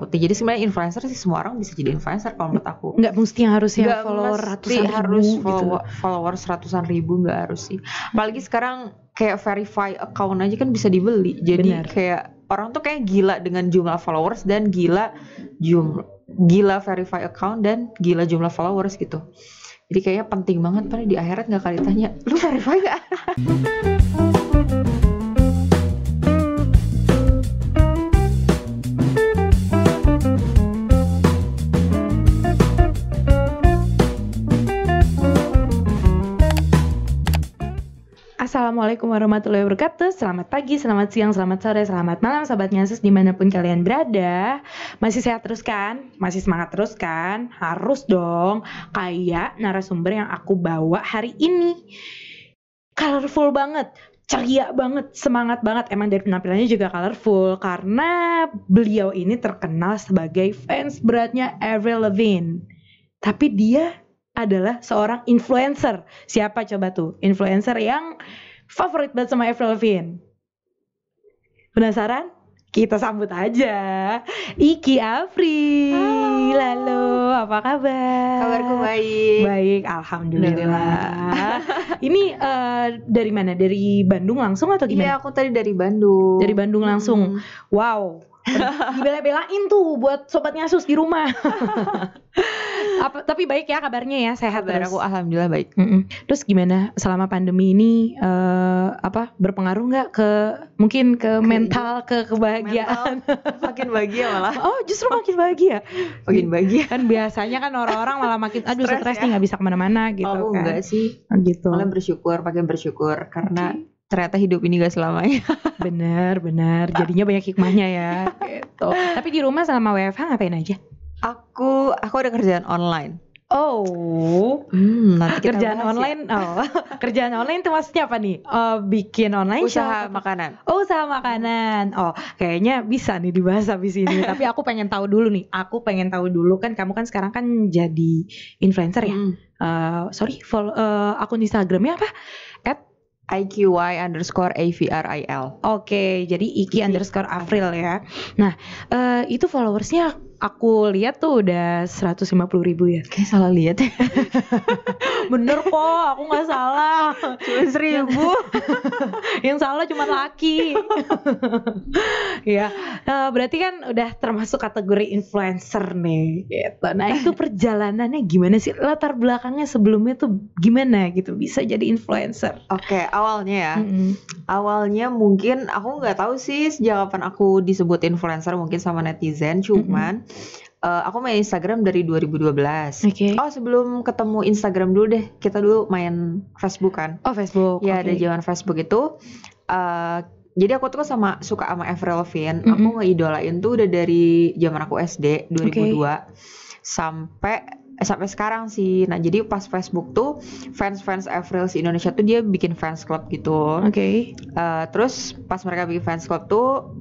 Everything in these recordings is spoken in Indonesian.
Jadi sebenarnya influencer sih semua orang bisa jadi influencer kalau menurut aku. Nggak mesti harus yang Nggak follower mesti ratusan harus ribu gitu. followers ratusan ribu, nggak harus sih. Apalagi sekarang kayak verify account aja kan bisa dibeli. Jadi Benar. kayak orang tuh kayak gila dengan jumlah followers dan gila verify account dan gila jumlah followers gitu. Jadi kayaknya penting banget, padahal di akhirat nggak kali tanya, lu verify nggak? Assalamualaikum warahmatullahi wabarakatuh. Selamat pagi, selamat siang, selamat sore, selamat malam Sobat Nyasus dimanapun kalian berada. Masih sehat terus kan? Masih semangat terus kan? Harus dong. Kayak narasumber yang aku bawa hari ini, colorful banget, ceria banget, semangat banget. Emang dari penampilannya juga colorful, karena beliau ini terkenal sebagai fans beratnya Avril Lavigne. Tapi dia adalah seorang influencer. Siapa coba tuh? Influencer yang favorit banget sama Avril Lavigne. Penasaran? Kita sambut aja Iki Avril. Halo, apa kabar? Kabarku baik. Baik, alhamdulillah. Ini dari mana? Dari Bandung langsung atau gimana? Iya, aku tadi dari Bandung. Dari Bandung langsung. Wow. Dibela-belain tuh buat Sobat Nyasus di rumah. Tapi baik ya kabarnya ya, sehat Kabar terus. aku alhamdulillah baik. Terus gimana selama pandemi ini berpengaruh nggak ke mungkin ke mental, ke kebahagiaan? Makin bahagia malah. Oh, justru makin bahagia. Makin bahagia. Kan biasanya kan orang-orang malah makin aduh stres ya? nih, nggak bisa kemana-mana gitu. Aku kan. enggak sih. Gitu. Malah bersyukur karena ternyata hidup ini gak selamanya. Bener. Jadinya banyak hikmahnya ya. Gitu. Tapi di rumah selama WFH ngapain aja? Aku ada kerjaan online. Oh, nanti kita kerjaan bahas online. ya. Oh, kerjaan online itu maksudnya apa nih? Bikin online Usaha shop? makanan. Oh, usaha makanan. Oh, kayaknya bisa nih dibahas habis ini. Tapi aku pengen tahu dulu nih. Kan kamu kan sekarang kan jadi influencer ya. Follow akun Instagramnya apa? IQY_AVRIL. Oke, jadi Iki_Avril ya. Nah, itu followersnya aku lihat tuh udah 150.000 ya. Kayak salah lihat ya. Bener kok, aku nggak salah. Cuma 1.000. Yang salah cuma laki. Ya, berarti kan udah termasuk kategori influencer nih. Gitu. Nah, itu perjalanannya gimana sih? Latar belakangnya sebelumnya tuh gimana gitu bisa jadi influencer? Oke, awalnya ya. Awalnya mungkin aku nggak tahu sih sejak kapan aku disebut influencer, mungkin sama netizen. Cuman aku main Instagram dari 2012. Okay. Oh, sebelum ketemu Instagram dulu deh. Kita dulu main Facebook kan. Oh, Facebook. Ya, ada zaman Facebook itu. Jadi aku tuh suka sama Avril Lavigne. Aku ngeidolain tuh udah dari zaman aku SD 2002 sampai sekarang sih. Nah, jadi pas Facebook tuh fans Avril di Indonesia tuh dia bikin fans club gitu. Oke. Terus pas mereka bikin fans club tuh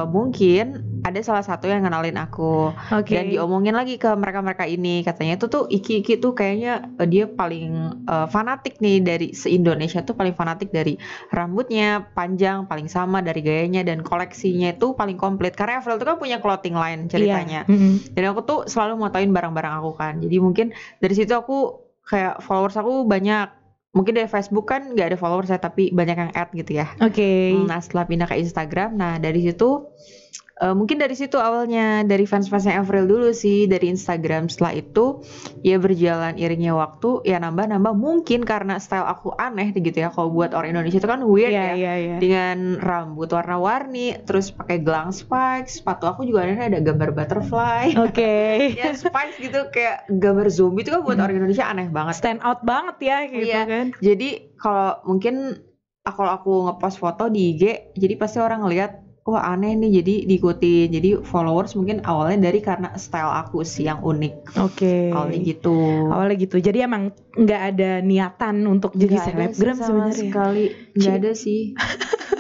mungkin ada salah satu yang kenalin aku. Dan diomongin lagi ke mereka ini, katanya itu tuh Iki tuh kayaknya dia paling fanatik nih dari se-Indonesia tuh, paling fanatik dari rambutnya panjang paling sama, dari gayanya, dan koleksinya itu paling komplit karena Avril tuh kan punya clothing line ceritanya. Dan aku tuh selalu motoin barang-barang aku kan. Jadi mungkin dari situ aku kayak followers aku banyak. Mungkin dari Facebook kan nggak ada followers saya, tapi banyak yang add gitu ya. Nah, setelah pindah ke Instagram, nah dari situ mungkin dari situ awalnya, dari fans-fansnya Avril dulu sih, dari Instagram. Setelah itu ya berjalan iringnya waktu ya nambah mungkin karena style aku aneh gitu ya. Kalau buat orang Indonesia itu kan weird ya. Dengan rambut warna-warni, terus pakai gelang spikes, sepatu aku juga ada gambar butterfly. Ya spikes gitu, kayak gambar zombie itu kan buat orang Indonesia aneh banget. Stand out banget ya gitu kan. Jadi kalau mungkin kalau aku ngepost foto di IG, jadi pasti orang ngeliat wah aneh nih, jadi diikutin. Jadi followers mungkin awalnya karena style aku sih yang unik. Awalnya gitu. Jadi emang nggak ada niatan untuk jadi selebgram sebenarnya. Sekali nggak ada sih.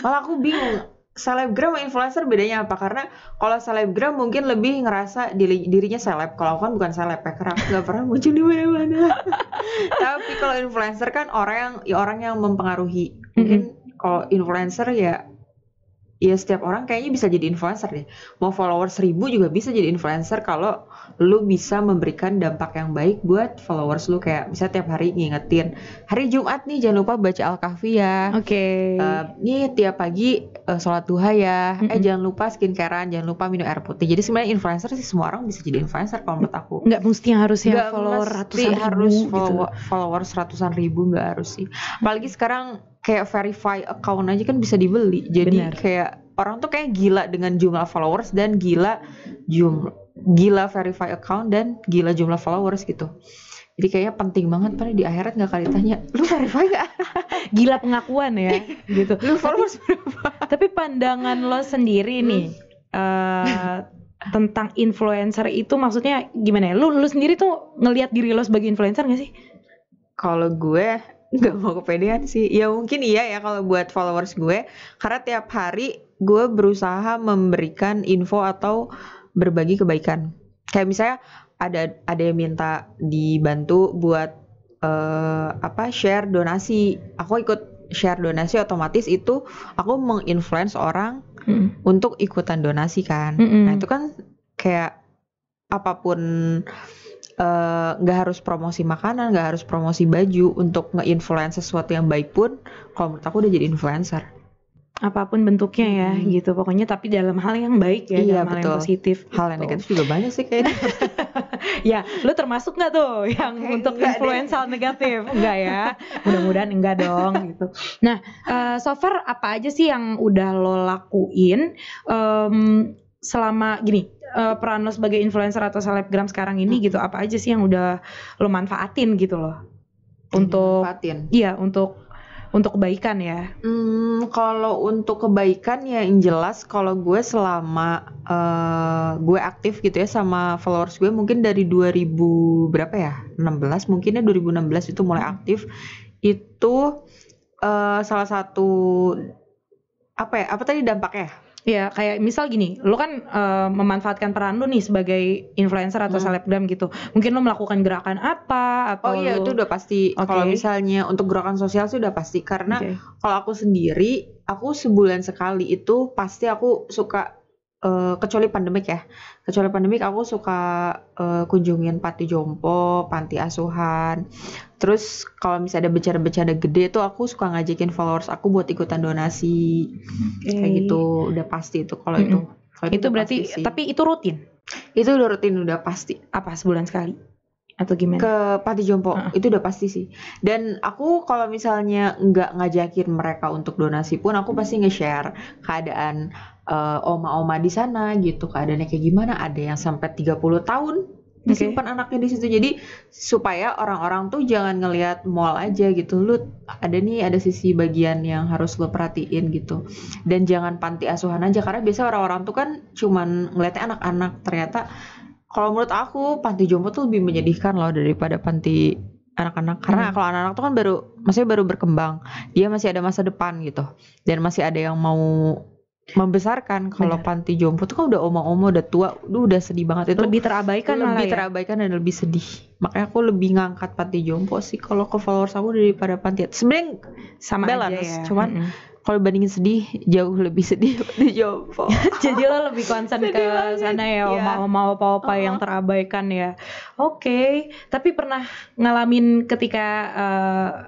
Malah aku bingung. Selebgram sama influencer bedanya apa? Karena kalau selebgram mungkin lebih ngerasa dirinya seleb. Kalau aku kan bukan seleb ya, karena aku nggak pernah muncul di mana-mana. Tapi kalau influencer kan orang yang mempengaruhi. Mungkin kalau influencer ya ya setiap orang kayaknya bisa jadi influencer deh. Mau followers 1000 juga bisa jadi influencer kalau lu bisa memberikan dampak yang baik buat followers lu. Kayak misalnya tiap hari ngingetin, hari Jumat nih jangan lupa baca Al-Kahfi ya. Nih tiap pagi sholat duha ya. Jangan lupa skincarean, jangan lupa minum air putih. Jadi sebenarnya influencer sih semua orang bisa jadi influencer kalau menurut aku. Nggak mesti harus yang follower ratusan ribu harus gitu. Followers ratusan ribu nggak harus sih. Apalagi sekarang kayak verify account aja kan bisa dibeli. Jadi kayak orang tuh kayak gila dengan jumlah followers dan gila verify account dan gila jumlah followers gitu. Jadi kayaknya penting banget, padahal di akhirat nggak kali tanya, lu verify nggak? Gila pengakuan ya, gitu. Lu followers berapa? Tapi pandangan lo sendiri nih tentang influencer itu maksudnya gimana ya? Lu sendiri tuh ngelihat diri lo sebagai influencer nggak sih? Kalau gue nggak mau kepedean sih. Ya mungkin iya ya kalau buat followers gue, karena tiap hari gue berusaha memberikan info atau berbagi kebaikan. Kayak misalnya ada yang minta dibantu buat share donasi. Aku ikut share donasi, otomatis itu aku menginfluence orang untuk ikutan donasi kan. Nah itu kan kayak apapun, nggak harus promosi makanan, nggak harus promosi baju, untuk nge-influence sesuatu yang baik pun kalau menurut aku udah jadi influencer. Apapun bentuknya ya gitu pokoknya, tapi dalam hal yang baik ya, dalam hal yang positif. Hal yang negatif juga banyak sih kayaknya. Ya, lu termasuk nggak tuh yang untuk influence hal negatif? Enggak ya, mudah-mudahan enggak dong gitu. Nah, so far apa aja sih yang udah lo lakuin selama gini, peran lo sebagai influencer atau selebgram sekarang ini gitu, apa aja sih yang udah lo manfaatin gitu loh untuk untuk kebaikan ya? Kalau untuk kebaikan ya yang jelas, kalau gue selama gue aktif gitu ya sama followers gue, mungkin dari 2000 berapa ya, 16 mungkin ya, 2016 itu mulai aktif. Itu salah satu apa tadi dampaknya? Ya kayak misal gini, lo kan memanfaatkan peran lo nih sebagai influencer atau selebgram gitu. Mungkin lo melakukan gerakan apa atau itu udah pasti. Kalau misalnya untuk gerakan sosial sih udah pasti, karena kalau aku sendiri, aku sebulan sekali itu pasti aku suka, kecuali pandemik aku suka kunjungin panti jompo, panti asuhan. Terus kalau misalnya ada bencana-bencana gede tuh aku suka ngajakin followers aku buat ikutan donasi. Kayak gitu, udah pasti itu kalau itu. Itu berarti, tapi itu rutin? Itu udah rutin, udah pasti. Apa sebulan sekali? Atau gimana? Ke panti jompo, itu udah pasti sih. Dan aku kalau misalnya nggak ngajakin mereka untuk donasi pun, aku pasti nge-share keadaan oma-oma di sana gitu. Keadaannya kayak gimana, ada yang sampai 30 tahun disimpan anaknya di situ. Jadi supaya orang-orang tuh jangan ngelihat mall aja gitu, lu ada sisi bagian yang harus lu perhatiin gitu. Dan jangan panti asuhan aja, karena biasa orang-orang tuh kan cuman ngeliatnya anak-anak. Ternyata kalau menurut aku panti jompo tuh lebih menyedihkan loh daripada panti anak-anak. Karena kalau anak-anak tuh kan baru berkembang, dia masih ada masa depan gitu, dan masih ada yang mau membesarkan. Kalau panti jompo tuh kan udah oma-oma, udah tua, udah sedih banget. Itu lebih terabaikan, terabaikan dan lebih sedih. Makanya aku lebih ngangkat panti jompo sih kalau ke followers aku daripada panti. Sebenarnya sama balance aja ya. Cuman kalau bandingin sedih, jauh lebih sedih di jompo. Jadi lo lebih concern ke sana ya, oma-oma, opa-opa yang terabaikan ya. Oke. Tapi pernah ngalamin ketika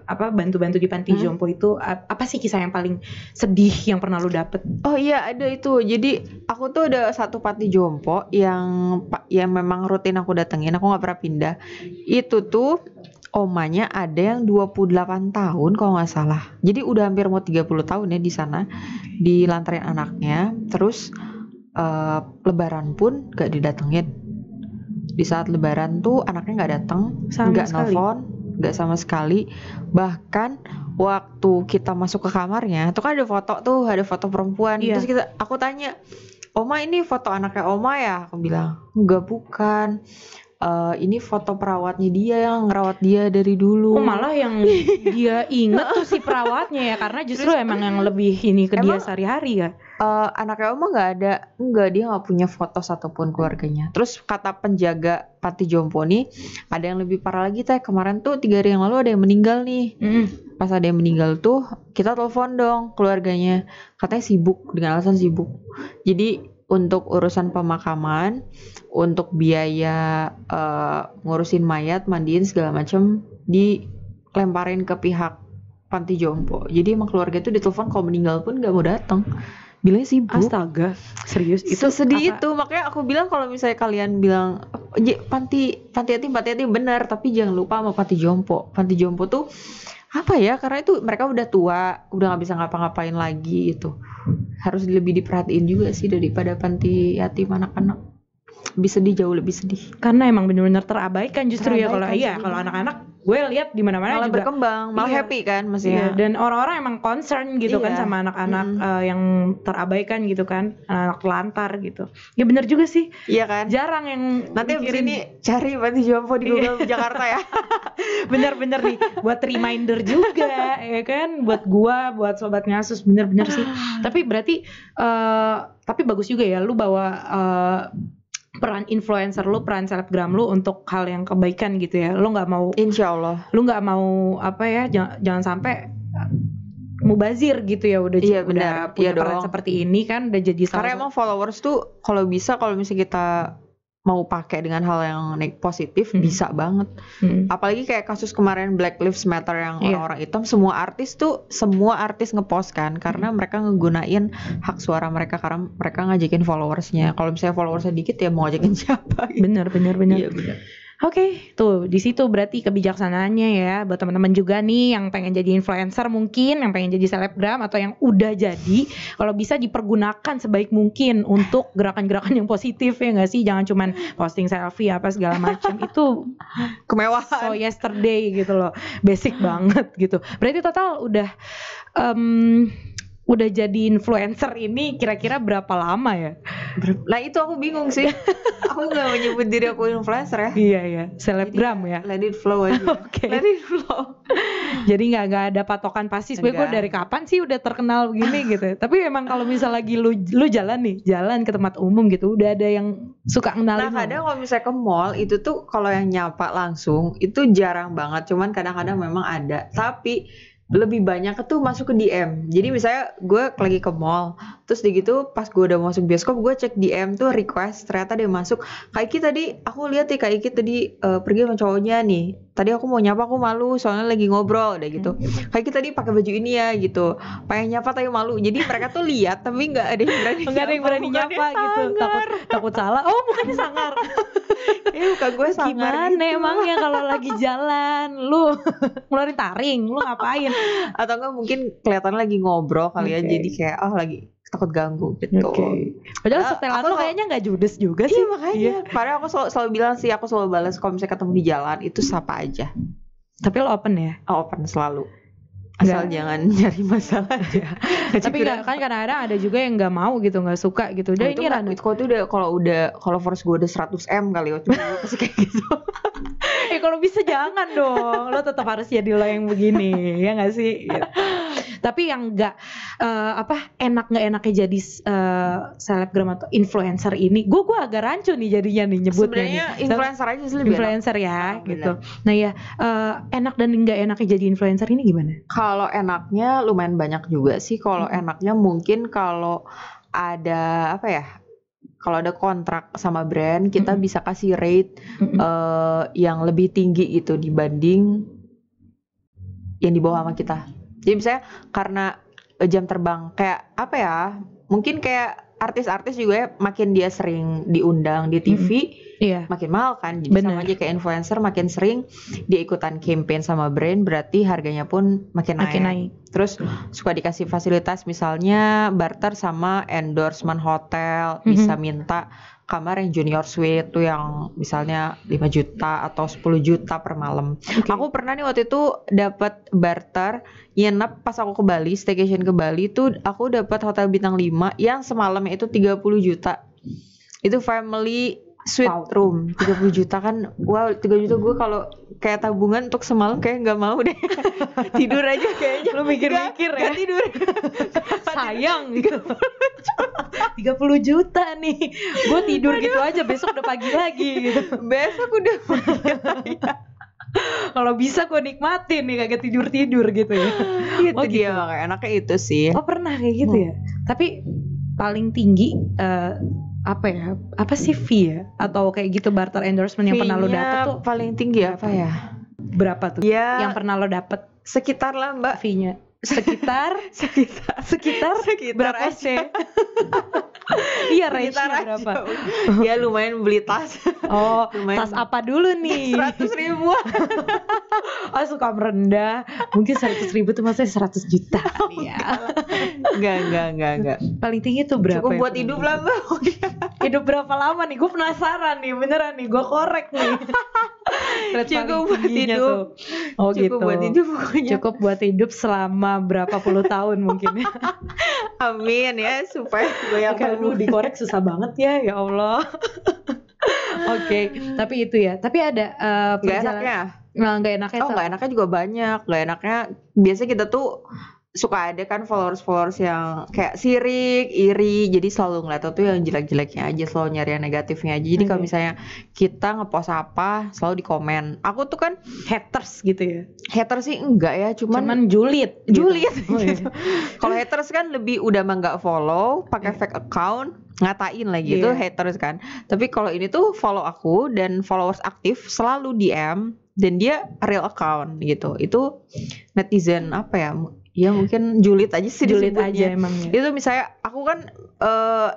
bantu-bantu di panti jompo itu, apa sih kisah yang paling sedih yang pernah lo dapet? Oh iya, ada itu. Jadi aku tuh ada satu panti jompo yang memang rutin aku datengin, aku nggak pernah pindah. Itu tuh omanya ada yang 28 tahun kalau nggak salah. Jadi udah hampir mau 30 tahun ya di sana, dilantarin anaknya. Terus lebaran pun gak didatengin. Di saat lebaran tuh anaknya gak datang, gak nelfon, gak sama sekali. Bahkan waktu kita masuk ke kamarnya tuh kan ada foto perempuan. Terus aku tanya, "Oma, ini foto anaknya Oma ya?" Aku bilang, "Enggak, bukan." ini foto perawatnya dia yang ngerawat dia dari dulu. Oh malah yang dia inget tuh si perawatnya ya, karena justru emang yang lebih ini ke dia sehari-hari ya. Anaknya Oma enggak, dia nggak punya foto satupun keluarganya. Terus kata penjaga panti jompo nih, ada yang lebih parah lagi teh. Kemarin tuh 3 hari yang lalu ada yang meninggal nih. Pas ada yang meninggal tuh kita telepon dong keluarganya, katanya sibuk, dengan alasan sibuk. Jadi untuk urusan pemakaman, untuk biaya ngurusin mayat, mandiin segala macam dilemparin ke pihak panti jompo. Jadi emang keluarga itu ditelepon kalau meninggal pun nggak mau datang. Bilangnya sibuk. Astaga, serius itu sedih itu. Makanya aku bilang kalau misalnya kalian bilang panti yatim benar, tapi jangan lupa sama panti jompo. Panti jompo tuh apa ya? Karena itu mereka udah tua, udah nggak bisa ngapa-ngapain lagi itu. Harus lebih diperhatiin juga sih daripada panti yatim anak-anak. Jauh lebih sedih. Karena emang benar-benar terabaikan justru ya kalau anak-anak gue lihat di mana-mana malah juga berkembang, malah happy kan maksudnya. Dan orang-orang emang concern gitu kan sama anak-anak yang terabaikan gitu kan, anak telantar gitu. Ya benar juga sih. Iya kan? Jarang yang nanti abis ini cari panti jompo di Google Jakarta ya. Bener-bener nih buat reminder juga ya kan, buat gua, buat sobat ngasus, bener-bener sih. Tapi berarti tapi bagus juga ya lu bawa peran influencer lu, peran selebgram lu untuk hal yang kebaikan gitu ya. Lu nggak mau, insyaallah lu nggak mau apa ya, jangan sampai mubazir gitu ya. Udah punya peran seperti ini kan, udah jadi karena emang followers tuh kalau misalnya kita mau pakai dengan hal yang positif bisa banget. Apalagi kayak kasus kemarin Black Lives Matter yang orang-orang hitam, semua artis ngepost kan, karena mereka ngegunain hak suara mereka, karena mereka ngajakin followersnya. Kalau misalnya followersnya dikit ya mau ngajakin siapa gitu. Bener. Iya bener. Oke, tuh di situ berarti kebijaksanaannya ya buat teman-teman juga nih yang pengen jadi influencer, mungkin yang pengen jadi selebgram atau yang udah jadi, kalau bisa dipergunakan sebaik mungkin untuk gerakan-gerakan yang positif ya nggak sih? Jangan cuman posting selfie apa segala macam itu kemewahan. So yesterday gitu loh, basic banget gitu. Berarti total udah jadi influencer ini kira-kira berapa lama ya? Nah itu aku bingung sih. Aku gak menyebut diri aku influencer ya. Iya, selebgram ya. Let it flow aja. Okay. Let it flow. Jadi gak ada patokan pasti. Sebenernya gue dari kapan sih udah terkenal begini gitu. Tapi emang kalau misal lagi lu jalan ke tempat umum gitu, udah ada yang suka kenalin. Nah kadang kalau misalnya ke mall itu tuh kalau yang nyapa langsung itu jarang banget. Cuman kadang-kadang memang ada. Tapi lebih banyak tuh masuk ke DM. Jadi misalnya gue lagi ke mall, terus gitu pas gue udah masuk bioskop, gue cek DM tuh request, ternyata dia masuk. Kak Iki tadi aku lihat ya Kak Iki tadi pergi sama cowoknya nih. Tadi aku mau nyapa, aku malu soalnya lagi ngobrol udah gitu. Kak Iki tadi pakai baju ini ya gitu. Pengen nyapa tapi malu. Jadi mereka tuh lihat tapi nggak ada yang berani nyapa gitu. Takut salah. Oh bukannya sangar. Muka gue sangar. Gimana gitu. Emangnya kalau lagi jalan lu ngeluarin taring, lu ngapain? Atau enggak mungkin kelihatan lagi ngobrol kali ya, jadi kayak lagi takut ganggu gitu. Padahal setelan lo kayaknya nggak judes juga sih. Iya makanya. Padahal aku selalu bilang sih, aku selalu balas kalau misalnya ketemu di jalan itu sapa aja. Tapi lo open ya? Open selalu. Asal jangan nyari masalah aja. Tapi kan kadang-kadang ada juga yang nggak mau gitu, nggak suka gitu. Udah ini Ranut. Kalau followers gue udah 100M kali waktu gue pasti kayak gitu. Kalau bisa jangan dong. Lo tetap harus jadi lo yang begini, ya nggak sih? Gitu. Tapi yang nggak enaknya jadi selebgram atau influencer ini, gue agak rancu nih jadinya nih nyebutnya. Sebenarnya influencer aja sih lebih influencer enak. Ya gitu. Nah ya enak dan nggak enaknya jadi influencer ini gimana? Kalau enaknya lumayan banyak juga sih. Kalau enaknya mungkin kalau ada kalau ada kontrak sama brand, kita bisa kasih rate yang lebih tinggi gitu dibanding yang di bawah sama kita. Jadi misalnya karena jam terbang kayak mungkin kayak artis-artis juga ya, makin dia sering diundang di TV, makin mahal kan. Jadi sama aja kayak influencer, makin sering dia ikutan campaign sama brand, berarti harganya pun makin naik. Terus suka dikasih fasilitas, misalnya barter sama endorsement hotel, bisa minta kamar yang junior suite tuh yang misalnya 5 juta atau 10 juta per malam. Aku pernah nih waktu itu dapat barter nginep pas aku ke Bali, staycation ke Bali tuh aku dapat hotel bintang 5 yang semalamnya itu 30 juta. Itu family Sweet room 30 juta kan. Wow, 30 juta gue kalau kayak tabungan untuk semalam kayak nggak mau deh. Tidur aja kayaknya. Lu mikir-mikir ya. Gak tidur. Sayang gitu. 30 juta nih. Gue tidur gitu aja, besok udah pagi lagi gitu. Besok udah pagi lagi. Kalau bisa gue nikmatin nih, kagak tidur-tidur gitu ya. Itu dia makanya enaknya itu sih. Oh pernah kayak gitu ya. Tapi paling tinggi apa sih fee ya? Atau kayak gitu barter endorsement yang pernah lo dapet tuh? Paling tinggi apa ya? Berapa tuh? Ya, yang pernah lo dapet? Sekitar lah mbak. Fee-nya sekitar berapa sih? Iya, range-nya berapa? Ya lumayan beli tas. Oh, lumayan. Tas apa dulu nih? 100.000. Oh, suka merendah. Mungkin 100.000 tuh maksudnya 100 juta. Iya. Enggak. Paling tinggi tuh berapa? Cukup buat hidup lah mbak. Hidup berapa lama nih? Gue penasaran nih, beneran nih. Gue korek nih. Cukup buat hidup. Oh gitu. Cukup buat hidup pokoknya. Cukup buat hidup selama berapa puluh tahun mungkin ya. Amin ya, supaya gue yang perlu dikorek susah banget ya Allah. Oke, tapi itu ya. Tapi ada perjalanan. Nggak enaknya. Oh nggak enaknya juga banyak. Nggak enaknya biasanya kita tuh suka ada kan followers yang kayak sirik, iri, jadi selalu ngeliat tuh yang jelek-jeleknya aja, selalu nyari yang negatifnya aja. Jadi kalau misalnya kita ngepost apa, selalu di komen. Aku tuh kan haters gitu ya. Haters sih enggak ya, cuman julid. Julid. Gitu. Oh, iya. Kalau haters kan lebih udah mah nggak follow, pakai fake account, ngatain lagi itu haters kan. Tapi kalau ini tuh follow aku dan followers aktif selalu DM dan dia real account gitu. Itu netizen apa ya? Ya mungkin julid aja sih, julid aja emangnya. Itu misalnya aku kan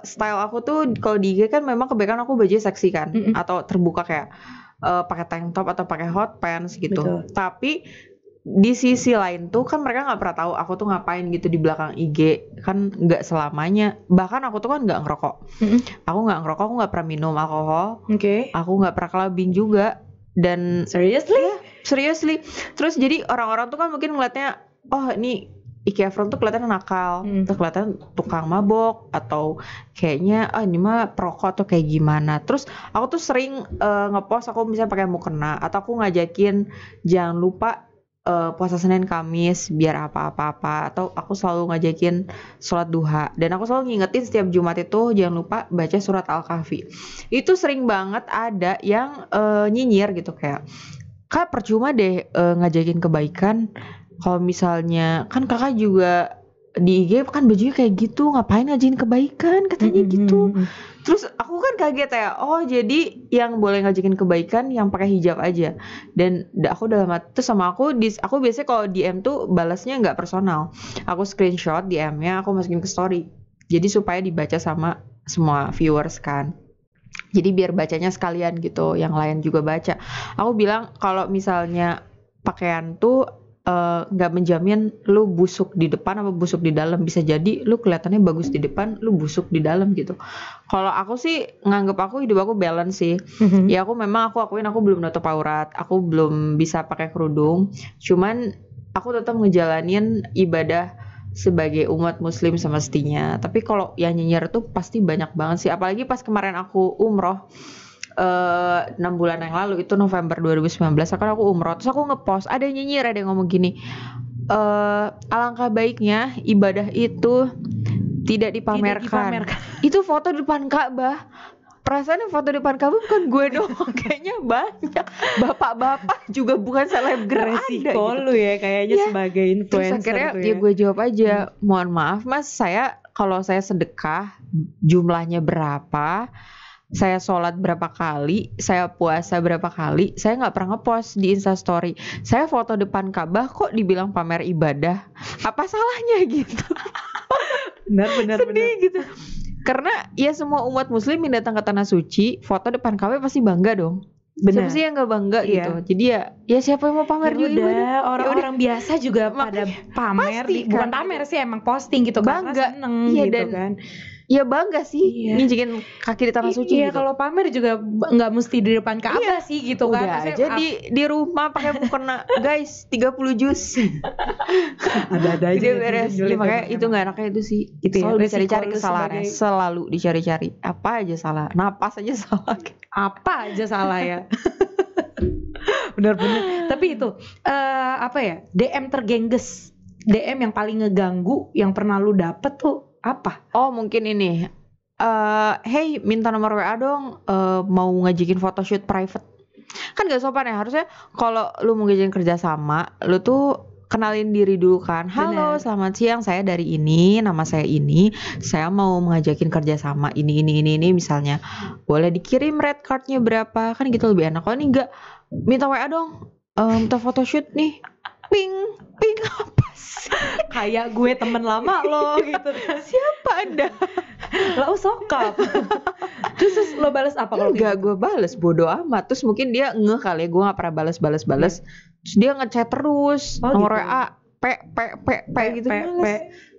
style aku tuh kalau di IG kan memang kebanyakan aku baju seksi kan, atau terbuka kayak pakai tank top atau pakai hot pants gitu. Betul. Tapi di sisi lain tuh kan mereka nggak pernah tahu aku tuh ngapain gitu di belakang IG, kan nggak selamanya. Bahkan aku tuh kan nggak ngerokok. Aku nggak ngerokok, aku nggak pernah minum alkohol. Aku nggak pernah clubbing juga. Dan seriously. Terus jadi orang-orang tuh kan mungkin ngeliatnya, oh ini Iki Efron tuh kelihatan nakal, terus kelihatan tukang mabok, atau kayaknya ini mah perokok atau kayak gimana. Terus aku tuh sering ngepost aku misalnya pakai mukena, atau aku ngajakin jangan lupa puasa Senin Kamis biar apa-apa, atau aku selalu ngajakin sholat duha, dan aku selalu ngingetin setiap Jumat itu jangan lupa baca surat Al-Kahfi. Itu sering banget ada yang nyinyir gitu kayak, Kak percuma deh ngajakin kebaikan. Kalau misalnya kan kakak juga di IG kan bajunya kayak gitu, ngapain ngajakin kebaikan katanya gitu. Terus aku kan kaget ya, oh jadi yang boleh ngajakin kebaikan yang pakai hijab aja. Dan aku dalam hati sama aku biasanya kalau DM tuh balasnya nggak personal, aku screenshot DM-nya, aku masukin ke story. Jadi supaya dibaca sama semua viewers kan. Jadi biar bacanya sekalian gitu, yang lain juga baca. Aku bilang kalau misalnya pakaian tuh nggak menjamin lu busuk di depan apa busuk di dalam. Bisa jadi lu kelihatannya bagus di depan, lu busuk di dalam gitu. Kalau aku sih nganggep hidup aku balance sih. Ya aku akuin aku belum nutup aurat, aku belum bisa pakai kerudung. Cuman aku tetap ngejalanin ibadah sebagai umat muslim semestinya. Tapi kalau yang nyinyir tuh pasti banyak banget sih. Apalagi pas kemarin aku umroh 6 bulan yang lalu, itu November 2019, aku umroh, terus aku ngepost, ada yang nyinyir, ada yang ngomong gini, alangkah baiknya ibadah itu tidak dipamerkan. Itu foto depan Ka'bah. Perasaan foto depan Ka'bah bukan gue doang, kayaknya banyak bapak-bapak juga bukan selebgram. Resiko ada, lu gitu. Ya kayaknya sebagai influencer. Terus akhirnya ya gue jawab aja, mohon maaf mas, kalau saya sedekah jumlahnya berapa, saya sholat berapa kali, saya puasa berapa kali, saya nggak pernah ngepost di Instastory. Saya foto depan Ka'bah kok dibilang pamer ibadah, apa salahnya gitu? Benar. Gitu. Karena ya semua umat muslim yang datang ke tanah suci, foto depan Ka'bah pasti bangga dong. Bener. Siapa sih yang gak bangga gitu. Jadi ya siapa yang mau pamer juga ibadah. Orang-orang biasa juga pada pamer, bukan pamer sih, emang posting gitu, bangga, seneng gitu kan. Ya bangga sih nginjekin kaki di tanah suci Iya, gitu. kalau pamer juga nggak mesti di depan Ka'bah sih gitu kan. Udah aja di rumah pakai mukena guys 30 jus. Ada aja Dia beres. Ya, makanya itu nggak enaknya itu sih. Gitu Selalu ya, dicari-cari resiko lu kesalahannya, sebagai- selalu dicari-cari. Apa aja salah, napas aja salah. apa aja salah ya. Benar-benar. Tapi itu apa ya? DM tergengges. DM yang paling ngeganggu yang pernah lu dapet tuh apa? Oh mungkin ini. Hey minta nomor WA dong. Mau ngajakin photoshoot private. Kan gak sopan ya. Harusnya kalau lu mau ngajakin kerjasama, lu tuh kenalin diri dulu kan. Halo, selamat siang. Saya dari ini, nama saya ini. Saya mau mengajakin kerjasama ini misalnya. Boleh dikirim red cardnya berapa? Kan gitu lebih enak. Kalau ini enggak, minta WA dong. Minta photoshoot nih. Ping apa sih? Kayak gue temen lama lo gitu kan. Siapa Anda? Lo sokap. Terus lo balas apa kalau enggak, gue bales bodo amat. Terus mungkin dia ngeh kali ya, gue gak pernah bales. Terus dia ngechat terus nomor gitu. WA P gitu.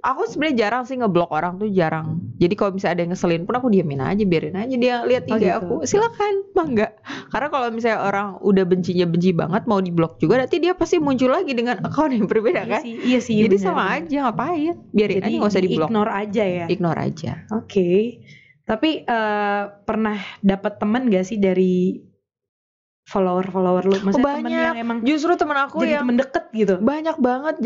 Aku sebenarnya jarang sih ngeblok orang tuh, jarang. Jadi kalau misalnya ada yang ngeselin pun aku diamin aja, biarin aja dia lihat IG gitu. aku. Silakan, enggak. Karena kalau misalnya orang udah benci banget mau diblok juga, nanti dia pasti muncul lagi dengan akun yang berbeda kan. Iya sih. Jadi bener. sama aja, ngapain? Biarin aja, nggak usah diblok. Ignore aja ya. Ignore aja. Oke. Tapi pernah dapat temen gak sih dari follower lu? Maksudnya temen banyak. yang emang Justru temen aku jadi yang temen deket gitu. banyak banget.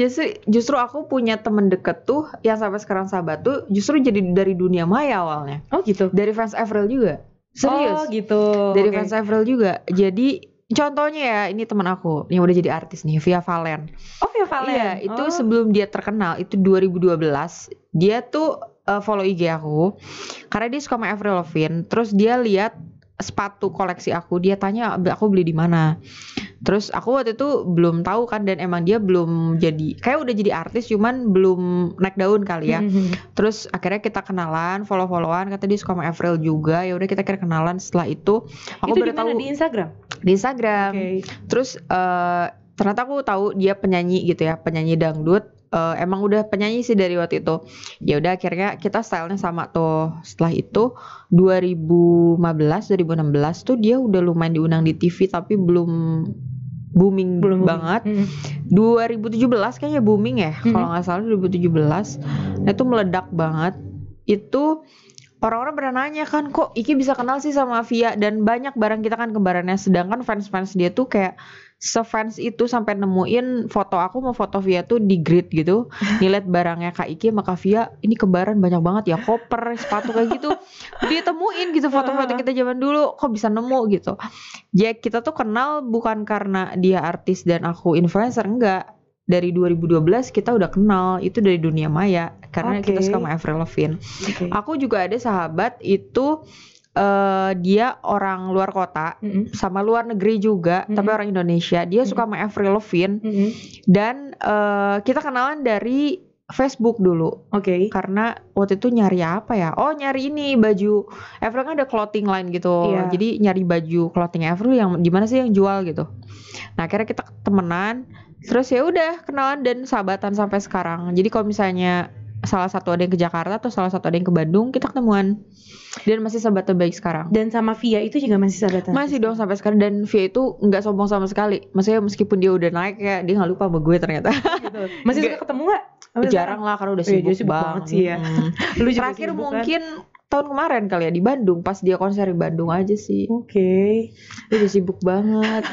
Justru aku punya temen deket tuh yang sampai sekarang sahabat tuh justru jadi dari dunia maya awalnya. Oh gitu. Dari fans Avril juga. Serius. Oh gitu. Dari fans Avril juga. Jadi contohnya ya, ini temen aku yang udah jadi artis nih, Via Valen. Oh Via Valen. Iya, itu sebelum dia terkenal, itu 2012. Dia tuh follow IG aku karena dia suka sama Avril Lavigne. Terus dia lihat sepatu koleksi aku, dia tanya aku beli di mana. Terus aku waktu itu belum tahu kan, dan emang dia belum jadi, kayak udah jadi artis cuman belum naik daun kali ya. Terus akhirnya kita kenalan, follow-followan, kata dia suka sama Avril juga. Ya udah kita kenalan. Setelah itu aku baru tahu di Instagram. Di Instagram. Okay. Terus ternyata aku tahu dia penyanyi gitu ya, penyanyi dangdut. Emang udah penyanyi sih dari waktu itu. Ya udah akhirnya kita stylenya sama tuh. Setelah itu 2016 tuh dia udah lumayan diundang di TV tapi belum booming banget. 2017 kayaknya booming ya. Kalau nggak salah 2017. Nah itu meledak banget. Itu orang-orang pernah nanya kan, kok Iki bisa kenal sih sama Via, dan banyak barang kita kan kembarannya. Sedangkan fans-fans dia tuh kayak se-fans itu sampai nemuin foto aku mau foto Via tuh di grid gitu. Nilihat barangnya Kak Iki sama Kak Via, ini kembaran banyak banget ya, koper, sepatu kayak gitu. Dia temuin gitu foto-foto kita zaman dulu, kok bisa nemu gitu. Ya kita tuh kenal bukan karena dia artis dan aku influencer, enggak. Dari 2012 kita udah kenal, itu dari dunia maya karena kita suka sama Avril Lavigne. Aku juga ada sahabat itu dia orang luar kota, sama luar negeri juga, tapi orang Indonesia. Dia suka sama Avril Lavigne, dan kita kenalan dari Facebook dulu. Karena waktu itu nyari apa ya? Oh nyari ini baju Avril kan ada clothing line gitu. Jadi nyari baju clothing Avril yang dimana sih yang jual gitu. Nah akhirnya kita temenan. Terus ya udah kenalan dan sahabatan sampai sekarang. Jadi kalau misalnya salah satu ada yang ke Jakarta atau salah satu ada yang ke Bandung, kita ketemuan. Dan masih sahabat terbaik sekarang. Dan sama Via itu juga masih sahabatan? Masih dong sampai sekarang. Dan Via itu nggak sombong sama sekali. Maksudnya meskipun dia udah naik ya, dia nggak lupa sama gue ternyata. Gitu. Masih suka ketemu nggak? Jarang lah karena udah sibuk banget sih ya. Lu juga terakhir sibuk, mungkin tahun kemarin kali ya di Bandung, pas dia konser di Bandung aja sih. Dia udah sibuk banget.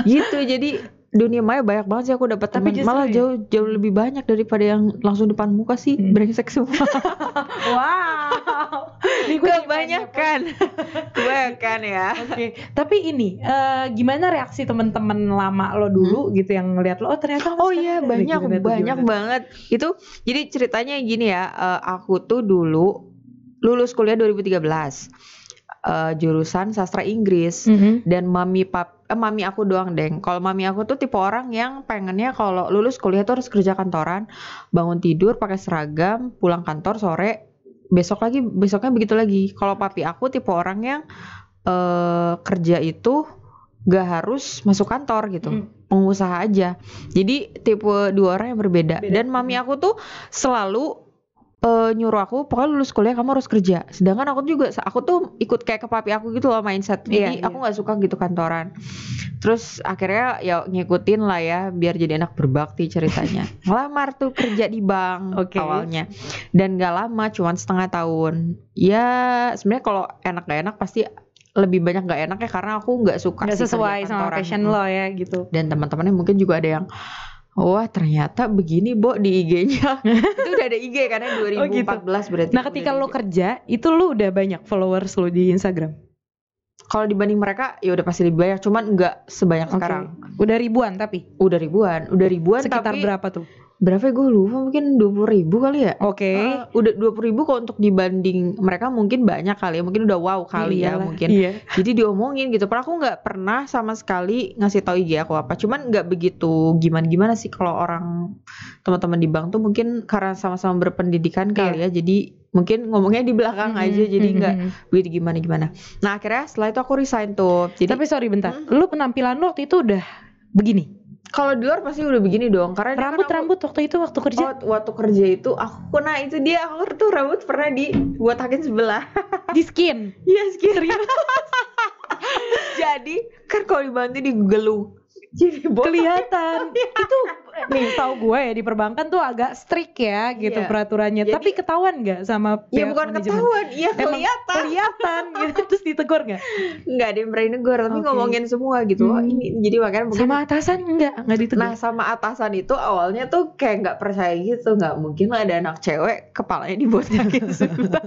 Gitu, jadi dunia maya banyak banget sih aku dapat teman, malah jauh lebih banyak daripada yang langsung depan muka sih. Brengsek semua. Wow. Ini kebanyakan ya. Tapi ini gimana reaksi teman-teman lama lo dulu gitu yang ngeliat lo? Oh ternyata. Oh iya banyak banget. Itu jadi ceritanya gini ya. Aku tuh dulu lulus kuliah 2013. Jurusan sastra Inggris, dan mami aku doang deng. Kalau mami aku tuh tipe orang yang pengennya kalau lulus kuliah tuh harus kerja kantoran, bangun tidur pakai seragam, pulang kantor sore, besoknya begitu lagi. Kalau papi aku tipe orang yang kerja itu gak harus masuk kantor gitu, pengusaha aja. Jadi tipe dua orang yang berbeda. Dan mami aku tuh selalu nyuruh aku pokoknya lulus kuliah kamu harus kerja. Sedangkan aku tuh ikut kayak ke papi aku gitu loh mindset. Jadi aku nggak suka gitu kantoran. Terus akhirnya ya ngikutin lah ya biar jadi anak berbakti ceritanya. Ngelamar tuh kerja di bank awalnya. Dan gak lama cuman setengah tahun. Ya sebenarnya kalau enak gak enak pasti lebih banyak gak enak ya karena aku gak suka gak sesuai sama passion lo ya gitu. Dan teman-temannya mungkin juga ada yang wah ternyata begini Bo di IG-nya. Itu udah ada IG karena 2014 berarti. Nah ketika lo kerja itu lo udah banyak followers lo di Instagram? Kalau dibanding mereka ya udah pasti lebih banyak, cuman nggak sebanyak sekarang. Udah ribuan tapi? Udah ribuan. Sekitar tapi berapa tuh? Berapa ya gue lupa, mungkin 20.000 kali ya. Udah 20.000 kok untuk dibanding mereka mungkin banyak kali ya, mungkin udah wow kali ya mungkin. Jadi diomongin gitu. Padahal aku nggak pernah sama sekali ngasih tahu IG aku apa. Cuman nggak begitu gimana sih kalau orang teman-teman di bank tuh mungkin karena sama-sama berpendidikan kali ya. Jadi mungkin ngomongnya di belakang aja, jadi nggak begitu gimana. Nah akhirnya setelah itu aku resign tuh. Jadi, tapi sorry bentar, lu penampilan lu waktu itu udah begini? Kalau di luar pasti udah begini dong, karena rambut waktu kerja. Waktu kerja itu aku itu dia aku tuh rambut pernah dibotakin sebelah. Di skin? Iya skin. Jadi kan kalau dibantu digelung. Jadi kelihatan itu nih tahu gue ya di perbankan tuh agak strict ya gitu peraturannya. Jadi, tapi ketahuan nggak sama pihak ya bukan manajemen? Ketahuan, iya kelihatan gitu. Terus ditegur nggak? Nggak ada yang berani negur, tapi ngomongin semua gitu. Ini jadi makanya mungkin sama atasan nggak ditegur. Nah sama atasan itu awalnya tuh kayak nggak percaya gitu, nggak mungkin lah ada anak cewek kepalanya dibotakin sebelah.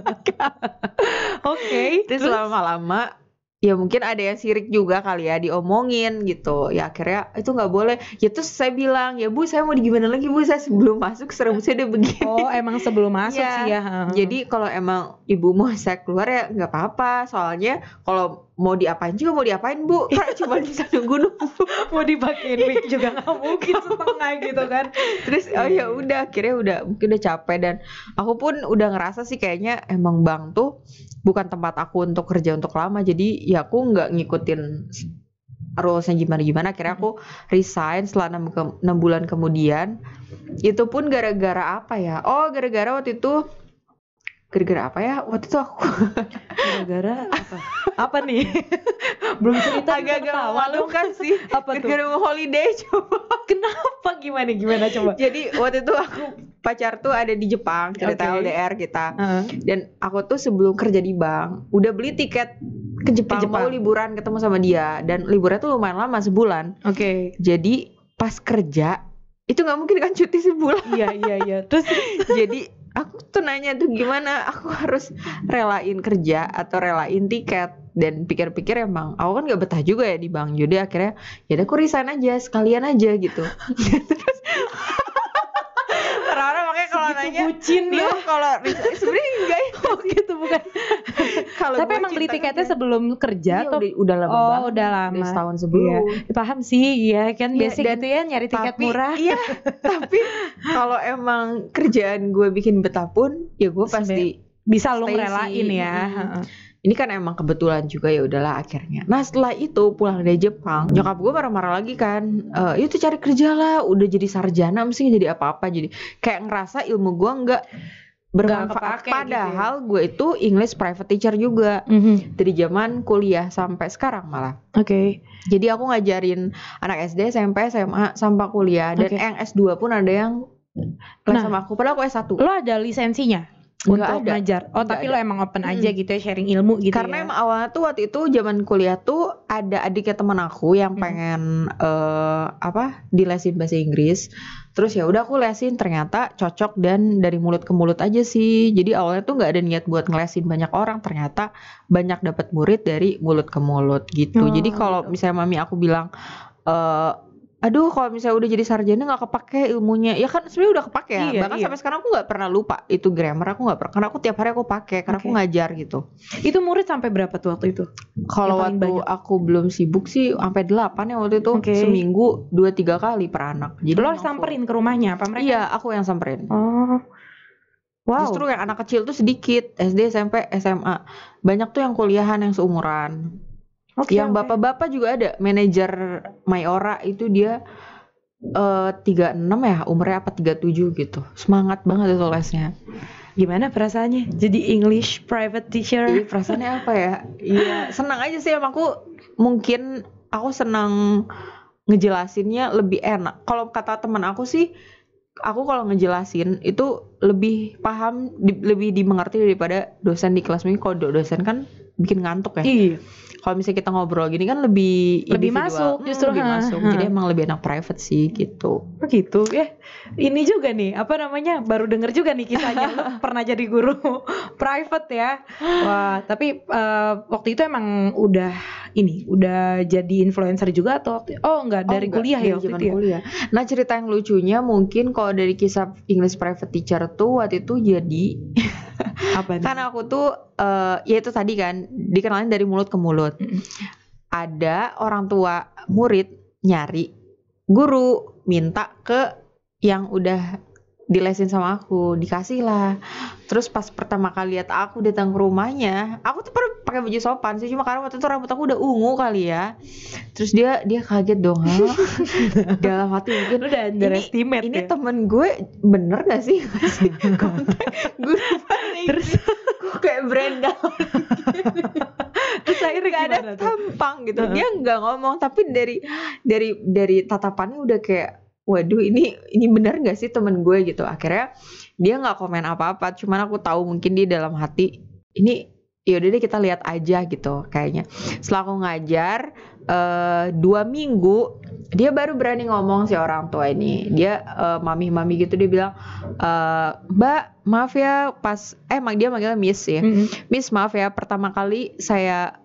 Terus lama-lama ya mungkin ada yang sirik juga kali ya, diomongin gitu. Ya akhirnya itu nggak boleh. Ya terus saya bilang, ya Bu saya mau gimana lagi Bu, saya sebelum masuk rambut saya udah begini. Oh emang sebelum masuk sih ya. Jadi kalau emang ibu mau saya keluar ya nggak apa-apa. Soalnya kalau mau diapain Bu, kan cuma bisa nunggu mau dipakein wig juga nggak mungkin setengah gitu kan. Terus ya udah akhirnya mungkin udah capek, dan aku pun udah ngerasa sih kayaknya emang bank tuh bukan tempat aku untuk kerja untuk lama. Jadi ya aku nggak ngikutin rulesnya gimana. Akhirnya aku resign setelah 6 bulan kemudian. Itu pun gara-gara apa ya? Gara-gara waktu itu aku gara-gara apa nih? Belum cerita. Agak-agak memalukan sih. Gara-gara mau holiday coba. Kenapa? Gimana coba? Jadi waktu itu aku pacar tuh ada di Jepang, cerita LDR kita. Dan aku tuh sebelum kerja di bank udah beli tiket ke Jepang. Mau liburan ketemu sama dia, dan liburnya tuh lumayan lama, sebulan. Jadi pas kerja itu nggak mungkin kan cuti sebulan. Iya. Terus jadi aku tuh nanya tuh gimana aku harus relain kerja atau relain tiket. Dan pikir-pikir emang aku kan gak betah juga ya di bank. Jadi akhirnya ya udah aku resign aja sekalian aja gitu. Terus orang-orang makanya kalau nanya bucin ya. Kalau resign sebenarnya enggak ya. Gitu bukan. Tapi emang beli tiketnya sebelum kerja atau udah lama banget. Udah lama. Udah setahun sebelum. Paham sih, ya kan basic gitu ya nyari tiket murah. Iya. Tapi kalau emang kerjaan gue bikin betah pun, ya gue pasti bisa lo ngerelain ya. Ini kan emang kebetulan juga, ya udahlah akhirnya. Nah setelah itu pulang dari Jepang, nyokap gue marah-marah lagi kan. Itu cari kerja lah, udah jadi sarjana mesti jadi apa-apa. Jadi kayak ngerasa ilmu gue nggak bermanfaat. Padahal gitu ya. Gue itu English private teacher juga dari zaman kuliah sampai sekarang malah. Jadi aku ngajarin anak SD, SMP, SMA sampai kuliah. Dan yang S2 pun ada yang kelas sama aku. Padahal aku S1. Lo ada lisensinya? Untuk ngajar. Tapi lo emang open aja gitu ya, sharing ilmu gitu. Karena emang awalnya tuh waktu itu zaman kuliah tuh ada adiknya teman aku yang pengen dilesin bahasa Inggris. Terus ya udah aku lesin, ternyata cocok dan dari mulut ke mulut aja sih. Jadi awalnya tuh nggak ada niat buat ngelesin banyak orang, ternyata banyak dapat murid dari mulut ke mulut gitu. Jadi kalau misalnya mami aku bilang aduh kalau misalnya udah jadi sarjana nggak kepake ilmunya, ya kan sebenarnya udah kepake ya. Bahkan sampai sekarang aku nggak pernah lupa itu grammar, aku nggak pernah, karena aku tiap hari aku pakai karena aku ngajar gitu. Itu murid sampai berapa tuh waktu itu? Kalau waktu aku belum sibuk sih sampai 8 ya waktu itu. Seminggu 2-3 kali per anak. Jadi lo samperin ke rumahnya apa mereka? Iya, aku yang samperin. Wow. Justru yang anak kecil tuh sedikit, SD, SMP, SMA. Banyak tuh yang kuliahan yang seumuran. Yang bapak-bapak juga ada. Manajer Mayora itu dia 36 ya, umurnya apa 37 gitu. Semangat banget itu lesnya. Gimana perasaannya jadi English private teacher? Iya, perasaannya apa ya? Iya, senang aja sih. Emang aku senang ngejelasinnya lebih enak. Kalau kata teman aku sih, aku kalau ngejelasin itu lebih paham, lebih dimengerti daripada dosen di kelas. Mungkin kalau dosen kan bikin ngantuk ya. Iya. Kalau misalnya kita ngobrol gini kan lebih masuk, justru lebih masuk. Jadi emang lebih enak private sih gitu. Begitu ya. Ini juga nih, apa namanya? Baru denger juga nih kisahnya. Lu pernah jadi guru private ya. Wah, tapi waktu itu emang udah jadi influencer juga atau enggak dari kuliah ya waktu itu ya? Kuliah. Nah, cerita yang lucunya mungkin kalau dari kisah English private teacher tuh waktu itu jadi apa nih? Karena aku tuh ya itu tadi kan dikenalin dari mulut ke mulut. Ada orang tua murid nyari guru, minta ke yang udah dilesin sama aku, dikasih lah. Terus pas pertama kali lihat aku datang ke rumahnya, aku tuh pernah pakai baju sopan sih, cuma karena waktu itu rambut aku udah ungu kali ya. Terus dia kaget dong. Dalam hati mungkin udah underestimate ini temen gue bener gak sih ngasih kontak guru terus gue kayak Brenda. Terus akhirnya gak ada tampang gitu. Dia nggak ngomong, tapi dari tatapannya udah kayak waduh ini benar gak sih temen gue gitu. Akhirnya dia gak komen apa-apa, cuman aku tahu mungkin di dalam hati ini yaudah deh kita lihat aja gitu kayaknya. Setelah aku ngajar 2 minggu dia baru berani ngomong si orang tua ini. Dia mami gitu, dia bilang Mbak maaf ya dia manggilnya Miss ya. Miss maaf ya, pertama kali saya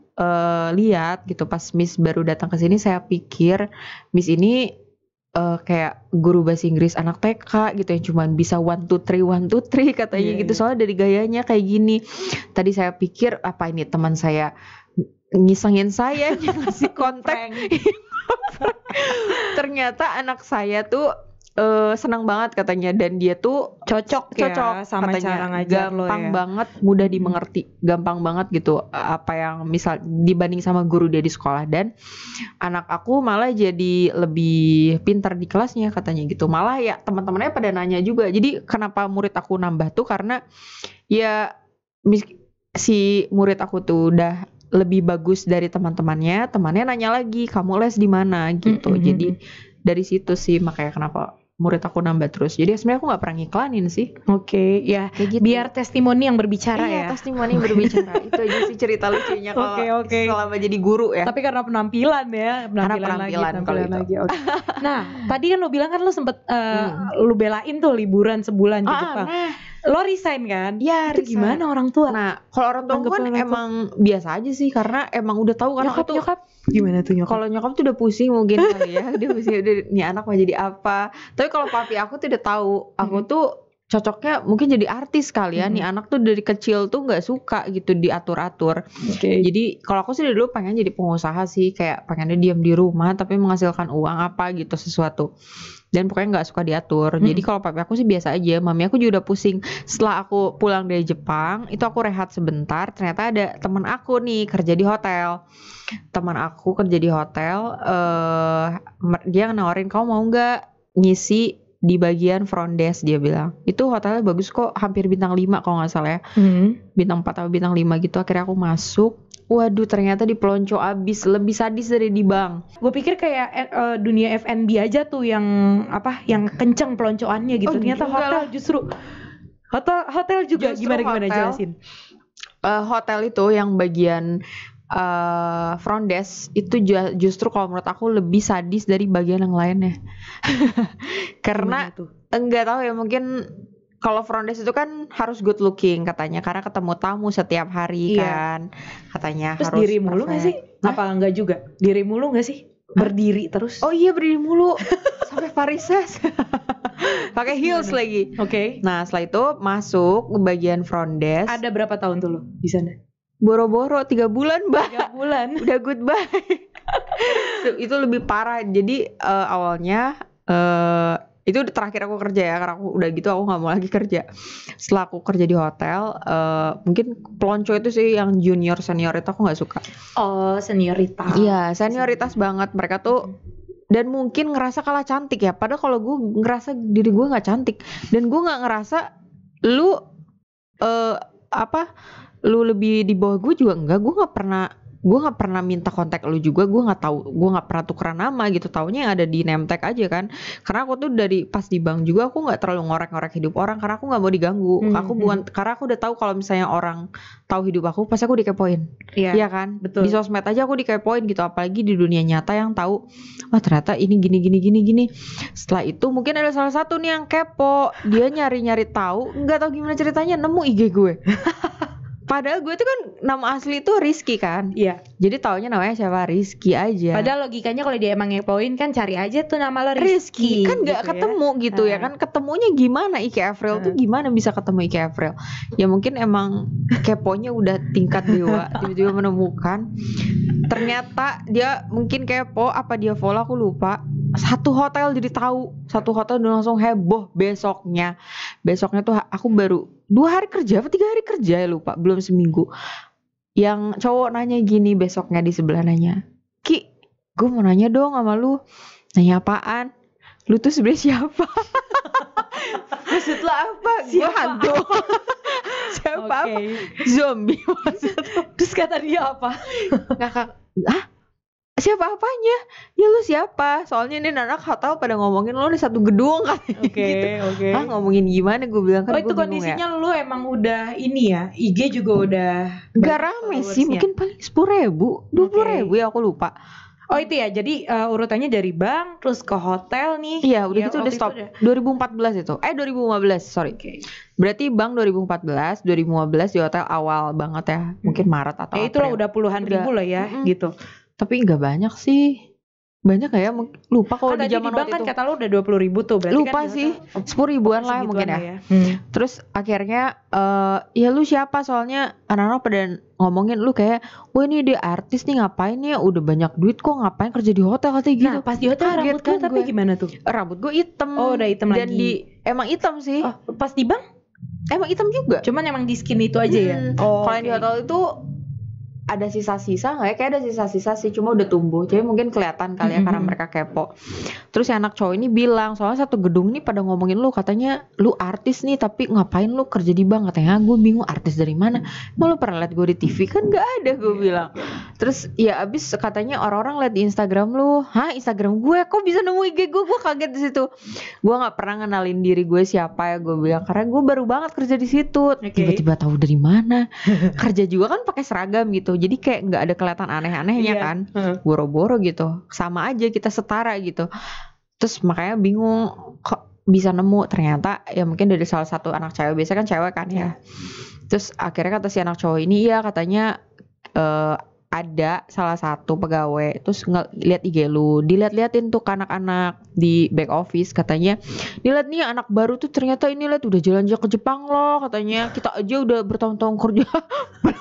lihat gitu pas Miss baru datang ke sini, saya pikir Miss ini kayak guru bahasa Inggris anak TK gitu yang cuma bisa 1 2 3 katanya gitu. Soalnya dari gayanya kayak gini. Tadi saya pikir apa ini teman saya ngisengin saya ngasih kontak. Ternyata anak saya tuh senang banget katanya, dan dia tuh cocok ya, sama katanya, cara ngajar lo ya. Gampang banget, mudah dimengerti, gampang banget gitu apa yang misal dibanding sama guru dia di sekolah. Dan anak aku malah jadi lebih pintar di kelasnya katanya gitu. Malah ya teman-temannya pada nanya juga. Jadi kenapa murid aku nambah tuh karena ya si murid aku tuh udah lebih bagus dari temannya nanya lagi kamu les di mana gitu. Jadi dari situ sih makanya kenapa murid aku nambah terus. Jadi sebenarnya aku nggak pernah ngiklanin sih. Oke, ya gitu. Biar testimoni yang berbicara ya. Iya, testimoni yang berbicara. Itu aja sih cerita lucunya kalau selama jadi guru ya. Tapi karena penampilan ya, penampilan lagi. Okay. Nah, tadi kan lo bilang kan lo sempet lo belain tuh liburan sebulan ke Jepang. Lo resign kan? Ya, itu gimana orang tua? Nah, kalau orang tua kan emang biasa aja sih, karena emang udah tahu kan nyokap gimana tuh nyokap? Kalau nyokap tuh udah pusing mungkin kali ya. Dia pusing udah nih anak mau jadi apa. Tapi kalau papi aku tuh udah tahu aku tuh cocoknya mungkin jadi artis kali ya. Nih anak tuh dari kecil tuh nggak suka gitu diatur-atur. Jadi kalau aku sih dari dulu pengen jadi pengusaha sih, kayak pengennya diam di rumah tapi menghasilkan uang apa gitu sesuatu. Dan pokoknya nggak suka diatur. Jadi kalau papi aku sih biasa aja. Mami aku juga udah pusing. Setelah aku pulang dari Jepang, itu aku rehat sebentar. Ternyata ada teman aku nih kerja di hotel. Teman aku kerja di hotel. Dia nawarin, kamu mau nggak ngisi di bagian front desk, dia bilang. Itu hotelnya bagus kok, hampir bintang 5 kalau nggak salah ya. Bintang 4 atau bintang 5 gitu. Akhirnya aku masuk. Waduh, ternyata dipelonco abis, lebih sadis dari di bank. Gue pikir kayak dunia F&B aja tuh yang kenceng peloncoannya gitu. Ternyata hotel justru hotel juga justru gimana jelasin. Hotel itu yang bagian front desk itu justru kalau menurut aku lebih sadis dari bagian yang lainnya. Karena enggak tahu ya, mungkin kalau front desk itu kan harus good looking katanya, karena ketemu tamu setiap hari kan katanya. Terus harus diri mulu nggak sih? Apa enggak juga? Diri mulu nggak sih? Berdiri terus? Oh iya, berdiri mulu sampai varises. Pakai heels lagi. Oke. Nah setelah itu masuk ke bagian front desk. Ada berapa tahun tuh lo di sana? Boro-boro 3 bulan, Mbak. 3 bulan. Udah goodbye. Itu lebih parah. Jadi awalnya itu terakhir aku kerja ya, karena aku udah gitu aku nggak mau lagi kerja. Setelah aku kerja di hotel, mungkin pelonco itu sih yang junior senior itu aku nggak suka. Oh, senioritas. Iya, senioritas banget mereka tuh. Dan mungkin ngerasa kalah cantik ya, padahal kalau gue ngerasa diri gue nggak cantik, dan gue nggak ngerasa lu apa lu lebih di bawah gue juga enggak, gue nggak pernah minta kontak lu juga, gue nggak tahu, gue nggak pernah tukeran nama gitu, taunya yang ada di name tag aja kan. Karena aku tuh dari pas di bank juga aku nggak terlalu ngorek-ngorek hidup orang karena aku nggak mau diganggu. Aku bukan, karena aku udah tahu kalau misalnya orang tahu hidup aku pasti aku dikepoin. Iya kan, betul. Di sosmed aja aku dikepoin gitu, apalagi di dunia nyata yang tahu ternyata ini gini. Setelah itu mungkin ada salah satu nih yang kepo, dia nyari tahu, nggak tahu gimana ceritanya nemu IG gue. Padahal gue tuh kan nama asli tuh Rizky kan. Iya. Jadi taunya namanya siapa, Rizky aja. Padahal logikanya kalau dia emang ngepoin kan cari aja tuh nama lo Rizky. Kan gak gitu ketemu ya? Gitu ya kan. Ketemunya gimana Iki Avril tuh gimana bisa ketemu Iki Avril. Ya mungkin emang keponya udah tingkat dewa. Tiba-tiba menemukan. Ternyata dia mungkin kepo, apa dia follow aku lupa. Satu hotel jadi tahu, satu hotel udah langsung heboh. Besoknya tuh aku baru 2 hari kerja apa 3 hari kerja ya lupa, belum seminggu. Yang cowok nanya gini besoknya di sebelah nanya, Ki, gue mau nanya dong sama lu. Nanya apaan? Lu tuh sebenarnya siapa? Maksud lo apa? Gue hantu. Siapa apa? Zombie maksudnya. Terus kata dia apa? Ngakak. Siapa apanya? Ya lu siapa? Soalnya ini anak hotel pada ngomongin lu di satu gedung kan. Oke. Ngomongin gimana? Gue bilang kan itu kondisinya ya. Lu emang udah ini ya, IG juga udah gak rame sih, mungkin paling 10.000, 20.000 ya aku lupa. Oh itu ya, jadi urutannya dari bank terus ke hotel nih. Iya udah gitu udah stop. 2014 itu 2015 sorry. Berarti bank 2014 di hotel awal banget ya. Mungkin Maret atau April. Itu lah udah puluhan ribu lah ya gitu. Tapi nggak banyak sih. Banyak ya, lupa kalau di zaman waktu kan itu. Kata lu udah 20.000 tuh, berarti lupa kan sih 10.000-an lah mungkin ya. Terus akhirnya ya lu siapa, soalnya anak-anak pada ngomongin lu kayak, wah ini dia artis nih ngapain ya, udah banyak duit kok ngapain kerja di hotel katanya gitu. Nah pas di hotel rambut kan tapi gimana tuh? Rambut gue hitam. Oh udah hitam dan lagi. Emang hitam sih. Pas di bank? Emang hitam juga. Cuman emang di skin itu aja ya. Kalau di hotel itu ada sisa-sisa nggak ya? Kayak ada sisa-sisa sih, cuma udah tumbuh. Jadi mungkin kelihatan kali ya karena mereka kepo. Terus yang anak cowok ini bilang, soalnya satu gedung ini pada ngomongin lu, katanya lu artis nih tapi ngapain lu kerja di bank, katanya. Gue bingung artis dari mana. Emang lu pernah liat gue di TV? Kan nggak ada, gue bilang. Terus ya abis katanya orang-orang liat di Instagram lu. Hah, Instagram gue? Kok bisa nemu IG gue? Gue kaget di situ. Gue nggak pernah ngenalin diri gue siapa ya, gue bilang, karena gue baru banget kerja di situ. Tiba-tiba tahu dari mana. Kerja juga kan pakai seragam gitu. Jadi kayak nggak ada kelihatan aneh-anehnya kan, boro-boro gitu, sama aja kita setara gitu. Terus makanya bingung kok bisa nemu, ternyata ya mungkin dari salah satu anak cewek, biasanya kan cewek kan ya. Terus akhirnya kata si anak cowok ini, ya katanya ada salah satu pegawai terus lihat IG lu, dilihat-liatin tuh ke anak-anak di back office, katanya dilihat nih anak baru tuh ternyata ini lihat udah jalan-jalan ke Jepang loh, katanya kita aja udah bertahun-tahun kerja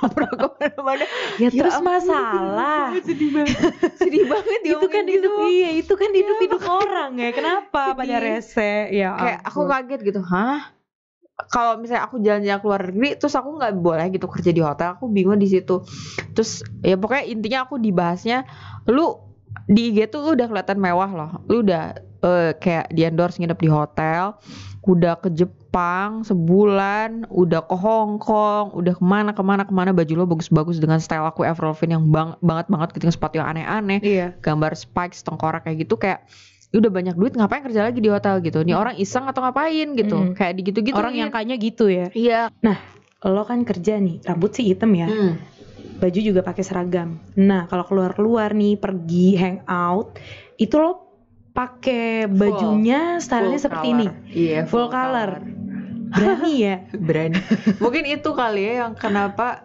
pernah kemana-mana. Ya terus masalah sedih banget itu kan hidup gitu. Iya itu kan hidup orang ya, kenapa pada rese ya. Kayak aku kaget gitu, hah? Kalau misalnya aku jalan-jalan keluar negeri terus aku nggak boleh gitu kerja di hotel, aku bingung di situ. Terus ya pokoknya intinya aku dibahasnya, lu di IG tuh lu udah kelihatan mewah loh, lu udah kayak di endorse nginep di hotel, udah ke Jepang sebulan, udah ke Hong Kong, udah kemana, baju lo bagus-bagus dengan style aku Avril Lavigne yang banget gitu, sepatu yang aneh-aneh, gambar spikes, tengkorak kayak gitu, kayak udah banyak duit ngapain kerja lagi di hotel gitu. Nih orang iseng atau ngapain gitu. Kayak di gitu-gitu. Orang yang kayaknya gitu ya. Iya. Nah, lo kan kerja nih, rambut sih hitam ya. Baju juga pakai seragam. Nah, kalau keluar-keluar nih, pergi hangout, itu lo pakai bajunya stylenya seperti ini. Iya, full color. Berani ya? Berani. Mungkin itu kali ya yang kenapa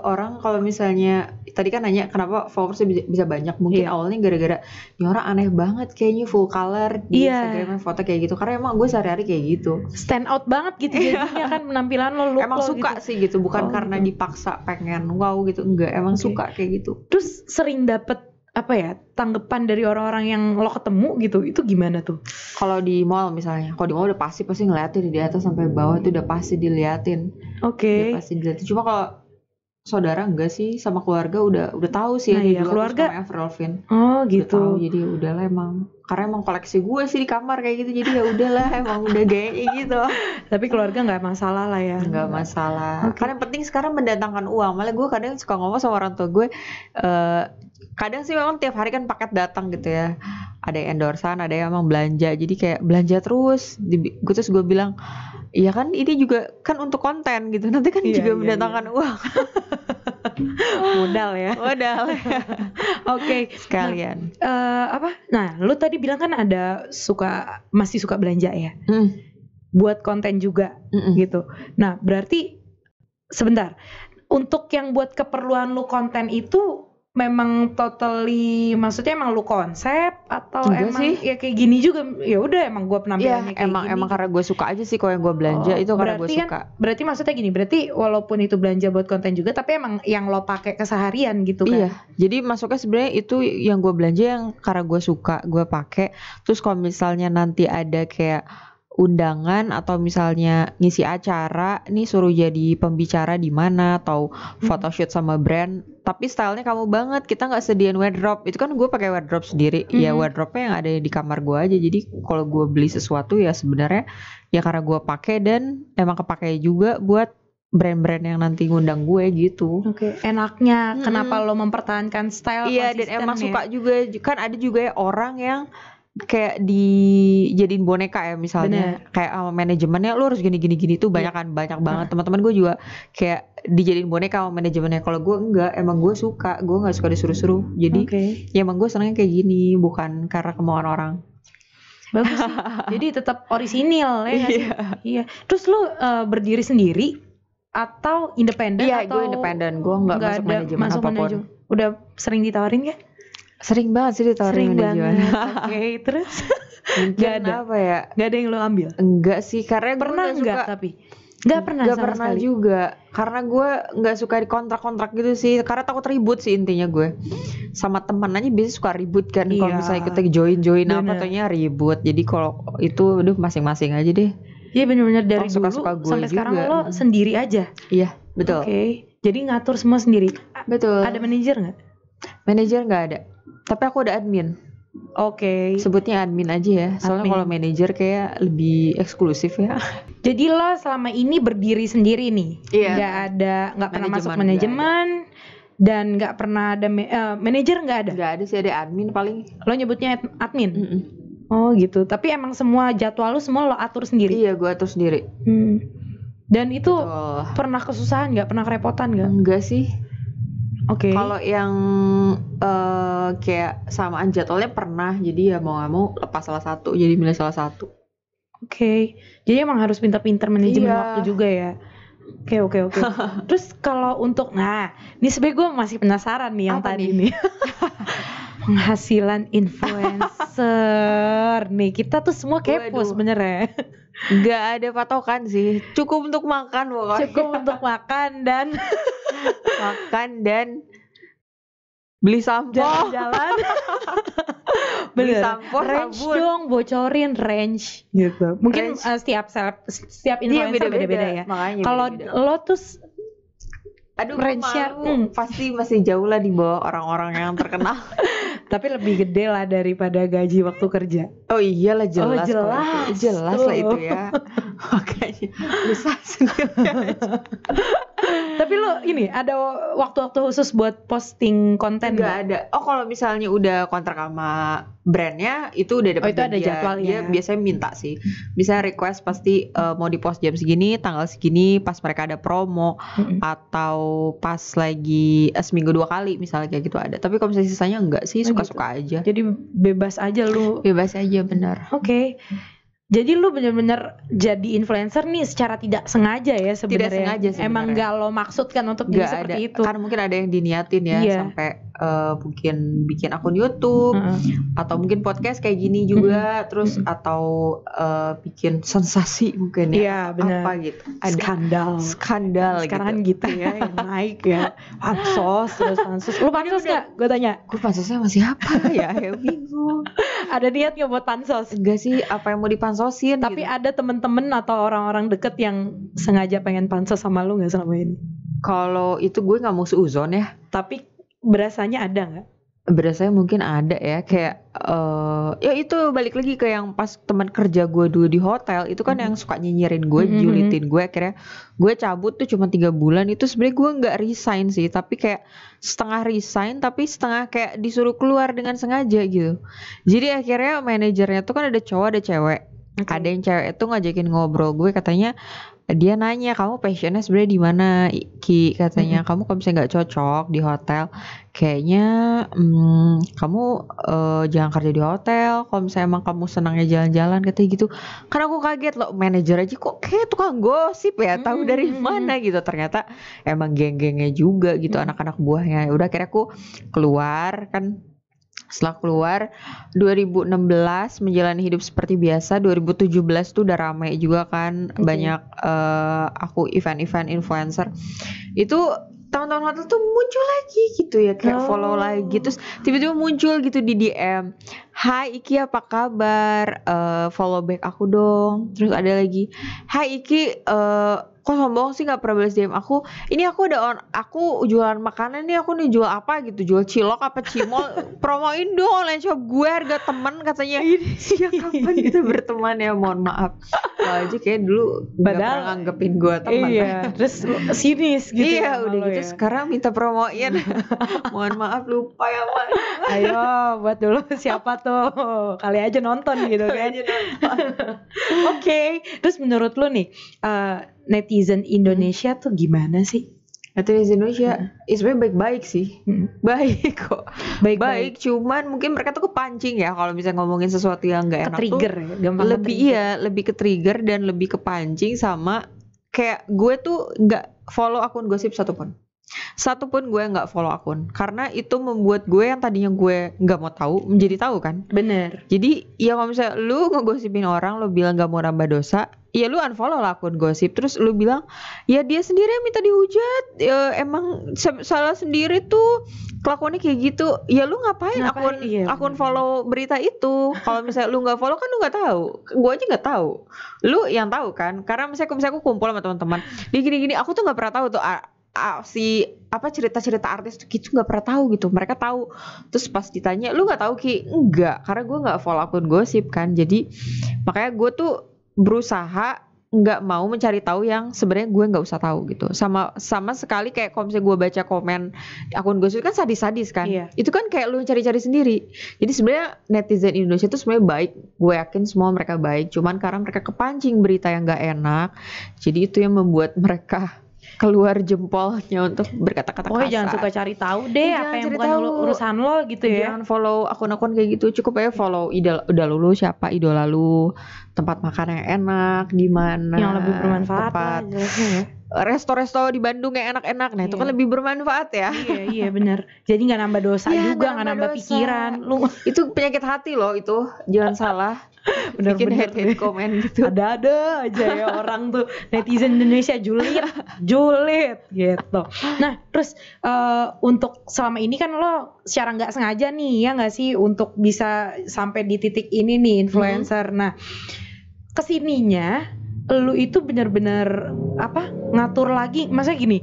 orang kalau misalnya tadi kan nanya kenapa followersnya bisa banyak. Mungkin awalnya gara-gara ini orang aneh banget kayaknya full color di Instagramnya foto kayak gitu. Karena emang gue sehari-hari kayak gitu. Stand out banget gitu jadinya kan penampilan lo, look emang lo suka gitu. Sih gitu, bukan karena dipaksa pengen wow gitu, enggak, emang suka kayak gitu. Terus sering dapet apa ya tanggapan dari orang-orang yang lo ketemu gitu, itu gimana tuh? Kalau di mall misalnya, kalau di mall udah pasti ngeliatin di atas sampai bawah itu udah pasti diliatin. Udah pasti diliatin. Cuma kalau saudara enggak sih, sama keluarga udah tahu sih. Nah, iya, keluarga sama Avril Lavigne. Oh Udah gitu. tahu, jadi udahlah emang. Karena emang koleksi gue sih di kamar kayak gitu, jadi ya udahlah emang udah gayanya gitu. Tapi keluarga nggak masalah lah ya. Nggak masalah. Oke. Karena yang penting sekarang mendatangkan uang. Malah gue kadang suka ngomong sama orang tua gue, kadang sih memang tiap hari kan paket datang gitu ya. Ada yang endorsean, ada yang emang belanja. Jadi kayak belanja terus. Terus gue bilang, iya kan ini juga kan untuk konten gitu. Nanti kan Iya, juga iya, mendatangkan uang. Modal ya. Modal. Oke. Sekalian. Apa? Nah, lu tadi bilang kan masih suka belanja ya. Buat konten juga gitu. Nah, berarti sebentar. Untuk yang buat keperluan lu konten itu memang totally, maksudnya emang lu konsep atau Enggak emang sih. ya kayak gini juga, ya udah emang gue penampilannya kayak gini. Emang karena gue suka aja sih kalau yang gue belanja itu karena gue suka. Kan, berarti maksudnya gini, berarti walaupun itu belanja buat konten juga, tapi emang yang lo pakai keseharian gitu kan? Iya, jadi masuknya sebenarnya itu yang gue belanja yang karena gue suka, gue pakai. Terus kalau misalnya nanti ada kayak undangan atau misalnya ngisi acara, nih suruh jadi pembicara di mana atau photoshoot sama brand, tapi stylenya kamu banget, kita nggak sediain wardrobe. Itu kan gue pakai wardrobe sendiri, ya wardrobe-nya yang ada di kamar gue aja. Jadi kalau gue beli sesuatu ya sebenarnya ya karena gue pakai dan emang kepake juga buat brand-brand yang nanti ngundang gue gitu. Oke. Enaknya kenapa lo mempertahankan style Iya, konsisten dan emang ya? suka juga, kan ada juga ya orang yang kayak dijadiin boneka ya misalnya. Bener. Kayak sama manajemennya lu harus gini tuh banyak banget teman-teman gue juga kayak dijadiin boneka sama manajemennya. Kalau gue enggak, emang gue suka, gue nggak suka disuruh-suruh. Jadi ya emang gue senangnya kayak gini, bukan karena kemauan orang. Bagus sih. Jadi tetap orisinil ya. Iya. Terus lu berdiri sendiri atau independen? Iya, atau gue independen, gue nggak masuk manajemen apapun. Udah sering ditawarin ya? Sering banget sih ditawarin manajemen. Oke, terus mungkin apa ya? Gak ada yang lo ambil? Enggak sih, karena pernah gue nggak tapi? Gak pernah sekali juga, karena gue nggak suka di kontrak gitu sih, karena takut ribut sih intinya gue. Sama teman aja biasanya suka ribut kan, kalau misalnya kita join apa tuhnya ribut. Jadi kalau itu udah masing-masing aja deh. Iya benar-benar dari dulu suka sampai juga. Sekarang lo sendiri aja. Iya betul. Oke. Jadi ngatur semua sendiri. Betul. Ada manajer nggak? Manajer nggak ada. Tapi aku ada admin. Oke. Sebutnya admin aja ya. Soalnya kalau manajer kayak lebih eksklusif ya. Jadi lo selama ini berdiri sendiri nih. Iya. Nggak pernah masuk manajemen dan nggak pernah ada manajer, nggak ada. Nggak ada sih, ada admin paling. Lo nyebutnya admin. Oh gitu. Tapi emang semua jadwal lo semua lo atur sendiri. Iya, gue atur sendiri. Dan itu pernah kesusahan nggak? Pernah kerepotan nggak? Enggak sih. Oke. Kalau yang kayak samaan jadwalnya pernah, jadi ya mau nggak mau lepas salah satu, jadi milih salah satu. Oke. Jadi emang harus pintar-pintar manajemen waktu juga ya. Oke. Terus kalau untuk, ini sebenarnya gue masih penasaran nih yang tadi nih. Penghasilan influencer nih, kita tuh semua kepo sebenarnya. Nggak ada patokan sih, cukup untuk makan pokoknya. Cukup untuk makan dan beli sampo, jalan-jalan. Beli sampo, range sabun. Dong, bocorin range gitu. Mungkin setiap influencer beda-beda ya. Kalau lo tuh range-nya pasti masih jauh lah di bawah orang-orang yang terkenal. Tapi lebih gede lah daripada gaji waktu kerja. Oh iyalah, jelas. Jelas lah itu ya. Makanya bisa sendiri. Tapi lo ini ada waktu-waktu khusus buat posting konten? Nggak ada. Oh, kalau misalnya udah kontrak sama brandnya itu udah dapat ada jadwalnya. Dia biasanya minta sih. Bisa request pasti mau di-post jam segini, tanggal segini, pas mereka ada promo atau pas lagi seminggu 2 kali misalnya kayak gitu ada. Tapi kalau misalnya sisanya enggak sih, suka-suka aja. Jadi bebas aja lu. Bebas aja, benar. Oke. Jadi lu bener-bener jadi influencer nih secara tidak sengaja ya sebenarnya. Tidak sengaja sebenarnya. Emang gak lo maksudkan untuk jadi seperti itu. Karena mungkin ada yang diniatin ya, sampai mungkin bikin akun YouTube atau mungkin podcast kayak gini juga, terus atau bikin sensasi mungkin ya. Iya, benar. Apa gitu. Ada skandal sekarang gitu. Gitu ya, yang naik ya. Pansos. Lu pansos gak? Gue tanya. Gue pansosnya masih apa ya? Ya bingung. Ada niat gak buat pansos? Enggak sih, apa yang mau dipansosin. Tapi gitu. ada temen-temen atau orang-orang deket yang sengaja pengen pansos sama lu gak selama ini? Kalau itu gue nggak mau seuzon ya. Tapi berasanya ada nggak? Berasanya mungkin ada ya, kayak ya itu balik lagi ke yang pas teman kerja gue dulu di hotel itu kan yang suka nyinyirin gue, julitin gue. Akhirnya gue cabut tuh cuma 3 bulan. Itu sebenarnya gue nggak resign sih, tapi kayak setengah resign, tapi setengah kayak disuruh keluar dengan sengaja gitu. Jadi akhirnya manajernya tuh kan ada cowok ada cewek. Ada yang cewek itu ngajakin ngobrol gue, katanya dia nanya, kamu passionnya sebenarnya di mana Ki, katanya kamu kalau misalnya nggak cocok di hotel kayaknya kamu jangan kerja di hotel, kalau misalnya emang kamu senangnya jalan-jalan, katanya gitu. Karena aku kaget loh, manajer aja kok kayak tukang gosip ya, tahu dari mana gitu. Ternyata emang geng-gengnya juga gitu, anak-anak buahnya. Udah akhirnya aku keluar kan. Setelah keluar 2016 menjalani hidup seperti biasa. 2017 tuh udah rame juga kan, banyak aku event-event influencer. Itu tahun-tahun hotel tuh muncul lagi gitu ya, kayak follow lagi, terus tiba-tiba muncul gitu di DM, hai Iki apa kabar, follow back aku dong. Terus ada lagi, hai Iki, kok sombong sih nggak pernah balas DM aku, ini aku aku jualan makanan nih, aku nih jual apa gitu, jual cilok apa cimol, promoin dong online shop gue harga temen, katanya. Ya kapan kita berteman ya, mohon maaf. Wah aja kayak dulu nggak pernah nganggepin gue teman. Iya, terus sinis gitu. Iya udah gitu ya. Sekarang minta promoin. Mohon maaf lupa ya Mas. Ayo buat dulu siapa tuh, kali aja nonton gitu kan. Oke, terus menurut lu nih netizen Indonesia tuh gimana sih? Netizen Indonesia sebenarnya baik-baik sih, baik kok, baik. Cuman mungkin mereka tuh kepancing ya kalau bisa ngomongin sesuatu yang nggak enak tuh, lebih ke trigger dan lebih kepancing sama kayak gue tuh nggak follow akun gosip satupun gue nggak follow akun, karena itu membuat gue yang tadinya gue nggak mau tahu menjadi tahu kan. Bener. Jadi ya kalau misalnya lu ngegosipin orang, lu bilang nggak mau nambah dosa, ya lu unfollow lah akun gosip. Terus lu bilang ya dia sendiri yang minta dihujat, ya, emang salah sendiri tuh kelakuannya kayak gitu. Ya lu ngapain akun follow berita itu? Kalau misalnya lu nggak follow kan lu nggak tahu. Gue aja nggak tahu. Lu yang tahu kan? Karena misalnya aku kumpul sama teman-teman, dia gini-gini, aku tuh nggak pernah tahu tuh cerita-cerita artis tuh gitu, nggak pernah tahu gitu. Mereka tahu. Terus pas ditanya, lu nggak tahu Ki? Enggak, karena gue nggak follow akun gosip kan. Jadi makanya gue tuh berusaha nggak mau mencari tahu yang sebenarnya gue nggak usah tahu gitu. Sama sekali kayak kalau misalnya gue baca komen akun gosip kan sadis-sadis kan. Itu kan kayak lu cari-cari sendiri. Jadi sebenarnya netizen Indonesia tuh sebenarnya baik. Gue yakin semua mereka baik. Cuman karena mereka kepancing berita yang nggak enak, jadi itu yang membuat mereka keluar jempolnya untuk berkata-kata kasar. Jangan suka cari tahu deh apa yang bukan urusan lo gitu ya. Jangan follow akun-akun kayak gitu. Cukup aja follow idola lu, siapa idola lu, tempat makan yang enak, di mana, yang lebih bermanfaat lah, resto-resto di Bandung yang enak-enak. Nah itu kan lebih bermanfaat ya. Iya benar. Jadi nggak nambah dosa juga, nggak nambah pikiran. Lu itu penyakit hati loh itu, jangan salah. Bikin hate komen gitu. Ada aja ya orang tuh netizen Indonesia julid gitu. Nah terus untuk selama ini kan lo secara nggak sengaja nih ya nggak sih untuk bisa sampai di titik ini nih influencer. Nah kesininya lu itu benar-benar ngatur lagi, maksudnya gini,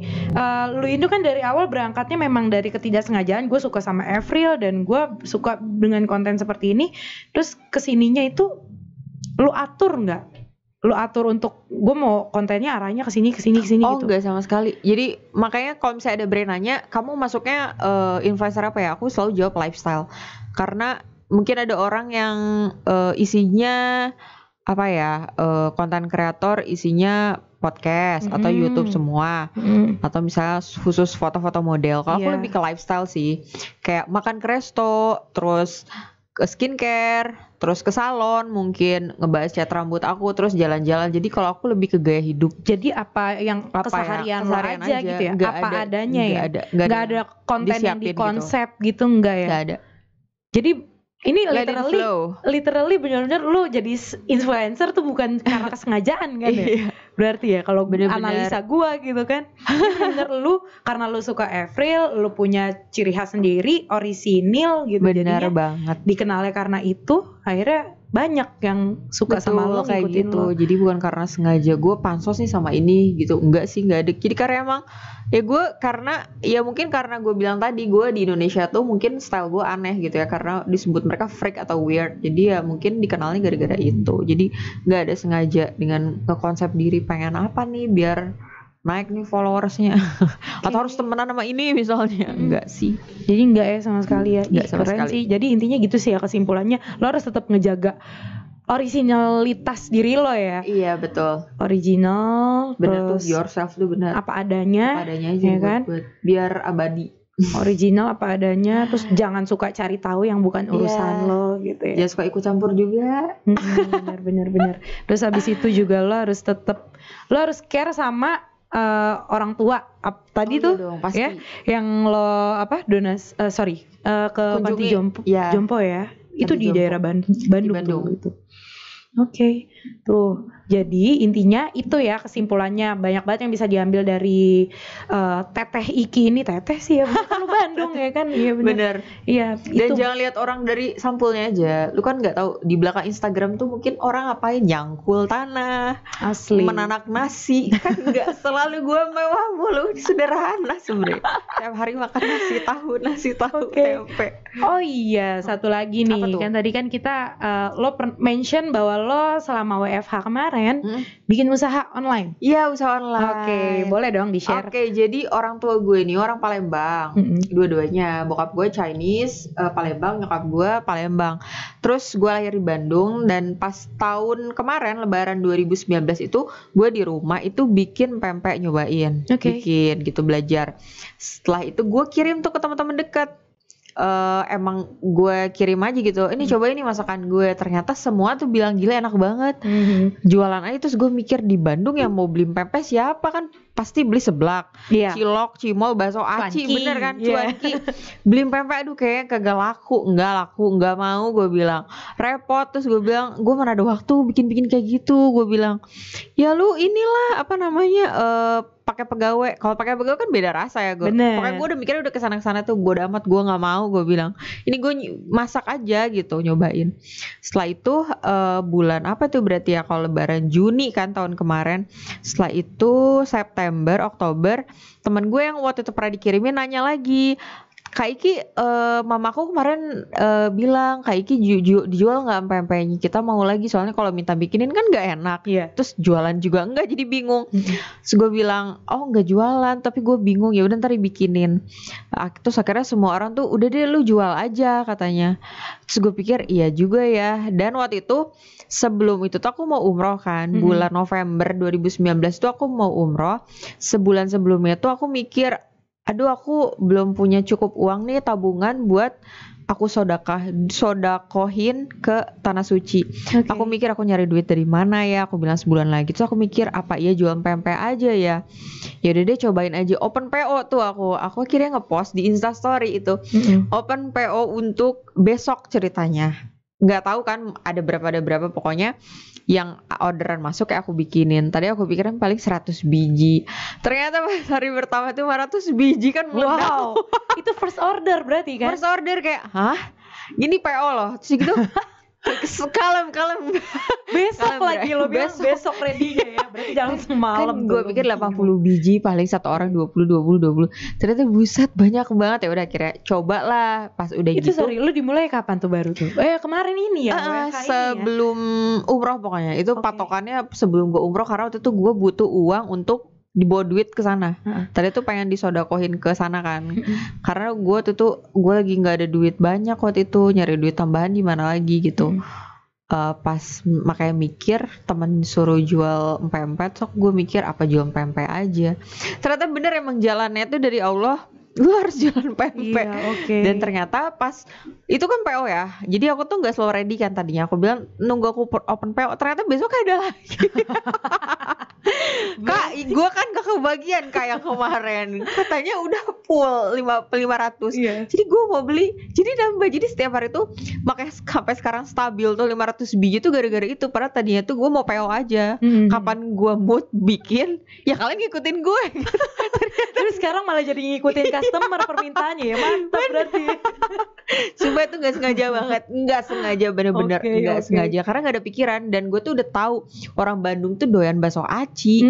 lu itu kan dari awal berangkatnya memang dari ketidaksengajaan, gue suka sama Avril dan gue suka dengan konten seperti ini, terus kesininya itu lu atur nggak? Lu atur untuk gue mau kontennya arahnya kesini gitu? Enggak sama sekali. Jadi makanya kalau misalnya ada brand nanya, kamu masuknya influencer apa ya? Aku selalu jawab lifestyle, karena mungkin ada orang yang isinya konten kreator isinya podcast atau YouTube semua, atau misalnya khusus foto-foto model. Kalau aku lebih ke lifestyle sih, kayak makan ke resto, terus ke skincare, terus ke salon, mungkin ngebahas cat rambut aku, terus jalan-jalan. Jadi kalau aku lebih ke gaya hidup. Jadi apa yang keseharian lo aja gitu ya? Apa adanya ya? Nggak ada konten yang di konsep gitu nggak ya? Nggak ada. Jadi ini literally benar-benar lu jadi influencer tuh bukan karena kesengajaan kan ya? Berarti ya kalau Bener-bener. analisa gua gitu kan. Bener lu karena lu suka Avril, lu punya ciri khas sendiri, orisinil gitu. Bener jadinya banget. dikenalnya karena itu, akhirnya banyak yang suka sama lo, kayak ngikutin gitu. lo. Jadi bukan karena sengaja gue pansos nih sama ini gitu, enggak sih, enggak ada. Jadi karena emang ya gue karena ya mungkin karena gue bilang tadi gue di Indonesia tuh mungkin style gue aneh gitu ya, karena disebut mereka freak atau weird. Jadi ya mungkin dikenalnya gara-gara itu. Jadi nggak ada sengaja dengan konsep diri pengen apa nih biar naik nih followersnya atau harus temenan sama ini misalnya. Enggak sih. Jadi enggak ya sama sekali ya. Enggak sama Keren sekali. sih. Jadi intinya gitu sih ya kesimpulannya. Lo harus tetap ngejaga originalitas diri lo ya. Iya betul. Original. Bener tuh, terus yourself tuh bener. apa adanya. Apa adanya aja ya kan? buat biar abadi. Original apa adanya. Terus jangan suka cari tahu yang bukan urusan lo gitu ya. Jangan suka ikut campur juga. Bener. Terus habis itu juga lo harus tetap, lo harus care sama orang tua. Tadi tuh dong, pasti. ya yang lo ke panti jompo, ya. jompo ya. Itu di Jompo. daerah Bandung Bandung. tuh gitu. Oke, tuh. Jadi intinya itu ya kesimpulannya, banyak banget yang bisa diambil dari Teteh Iki ini. Teteh sih ya, bukan lu Bandung ya kan? Iya Bener. Iya. Dan jangan lihat orang dari sampulnya aja. Lu kan nggak tahu di belakang Instagram tuh mungkin orang ngapain, nyangkul tanah, asli. menanak nasi. Kan nggak selalu gue mewah mulu, sederhana sebenarnya. Tiap hari makan nasi tahu, tempe. Oh iya, satu lagi nih. Kan tadi kan kita lo mention bahwa lo selama WFH kemarin bikin usaha online. Iya, usaha online. Oke, boleh dong di-share. Oke, jadi orang tua gue ini orang Palembang. Dua-duanya, bokap gue Chinese, Palembang, nyokap gue Palembang. Terus gue lahir di Bandung, dan pas tahun kemarin Lebaran 2019 itu gue di rumah itu bikin pempek, nyobain. Bikin gitu, belajar. Setelah itu gue kirim tuh ke teman-teman dekat. Emang gue kirim aja gitu, ini coba ini masakan gue, ternyata semua tuh bilang gila enak banget. Jualan aja. Terus gue mikir di Bandung yang mau beli pempek siapa, kan pasti beli seblak, cilok, cimol, bakso aci, bener kan, cuanki. Beli pempek aduh kayaknya kagak laku, nggak mau, gue bilang repot. Terus gue bilang gue mana ada waktu bikin kayak gitu. Gue bilang ya lu inilah apa namanya pakai pegawai. Kalau pakai pegawai kan beda rasa ya gue. Pokoknya gue udah mikirnya udah kesana tuh, gue udah amat, gue nggak mau. Gue bilang ini gue masak aja gitu, nyobain. Setelah itu bulan apa tuh berarti ya, kalau Lebaran Juni kan tahun kemarin. Setelah itu September, Oktober, temen gue yang waktu itu pernah dikirimin nanya lagi, Kak Iki, mamaku kemarin bilang Kak Iki dijual nggak pempeknya, kita mau lagi, soalnya kalau minta bikinin kan nggak enak. Terus jualan juga enggak, jadi bingung. Terus gue bilang oh nggak jualan, tapi gue bingung, ya udah ntar dibikinin. Terus akhirnya semua orang tuh udah deh lu jual aja katanya. Terus gue pikir iya juga ya. Dan waktu itu sebelum itu tuh aku mau umroh kan, bulan November 2019 tuh aku mau umroh. Sebulan sebelumnya tuh aku mikir, aduh aku belum punya cukup uang nih tabungan buat aku sodakohin ke Tanah Suci. Aku mikir aku nyari duit dari mana ya, aku bilang sebulan lagi. Terus aku mikir apa iya jual pempek aja ya. Ya udah deh cobain aja, open PO tuh aku akhirnya ngepost di Instastory itu. Open PO untuk besok ceritanya. Nggak tahu kan ada berapa pokoknya yang orderan masuk kayak aku bikinin. Tadi aku pikirin paling 100 biji. Ternyata pas hari pertama itu 500 biji kan meledak. Wow. Itu first order berarti kan? First order kayak, hah? Gini PO loh. Terus gitu kalem. Besok lagi lo bilang besok ready-nya ya. Berarti jangan semalam. Kan gue pikir 80 biji paling satu orang 20. Ternyata buset banyak banget. Ya udah akhirnya coba lah. Pas udah itu gitu. Sorry, lu dimulai kapan tuh baru tuh? Kemarin ini ya. Sebelum umroh pokoknya. Itu patokannya sebelum gue umroh, karena waktu itu gue butuh uang untuk dibawa duit ke sana. Tadi tuh pengen disodakohin ke sana kan. Karena gue tuh gue lagi nggak ada duit banyak waktu itu, nyari duit tambahan di mana lagi gitu. Pas makanya mikir temen suruh jual pempek, so gue mikir apa jual pempek aja. Ternyata bener emang jalannya tuh dari Allah. Lu harus jualan pempek. Dan ternyata pas itu kan PO ya, jadi aku tuh nggak selalu ready kan tadinya. Aku bilang nunggu aku open PO, ternyata besok ada lagi. Kak, gue kan gak kebagian kayak kemarin. Katanya udah full 500. Jadi gue mau beli, jadi nambah. Jadi setiap hari tuh makanya sampai sekarang stabil tuh 500 biji tuh gara-gara itu. Padahal tadinya tuh gue mau PO aja. Kapan gue mood bikin, ya kalian ngikutin gue. Terus sekarang malah jadi ngikutin customer permintaannya ya. Mantap berarti. Sumpah itu gak sengaja banget. Gak sengaja, bener-bener gak sengaja. Karena gak ada pikiran. Dan gue tuh udah tahu orang Bandung tuh doyan bakso aci,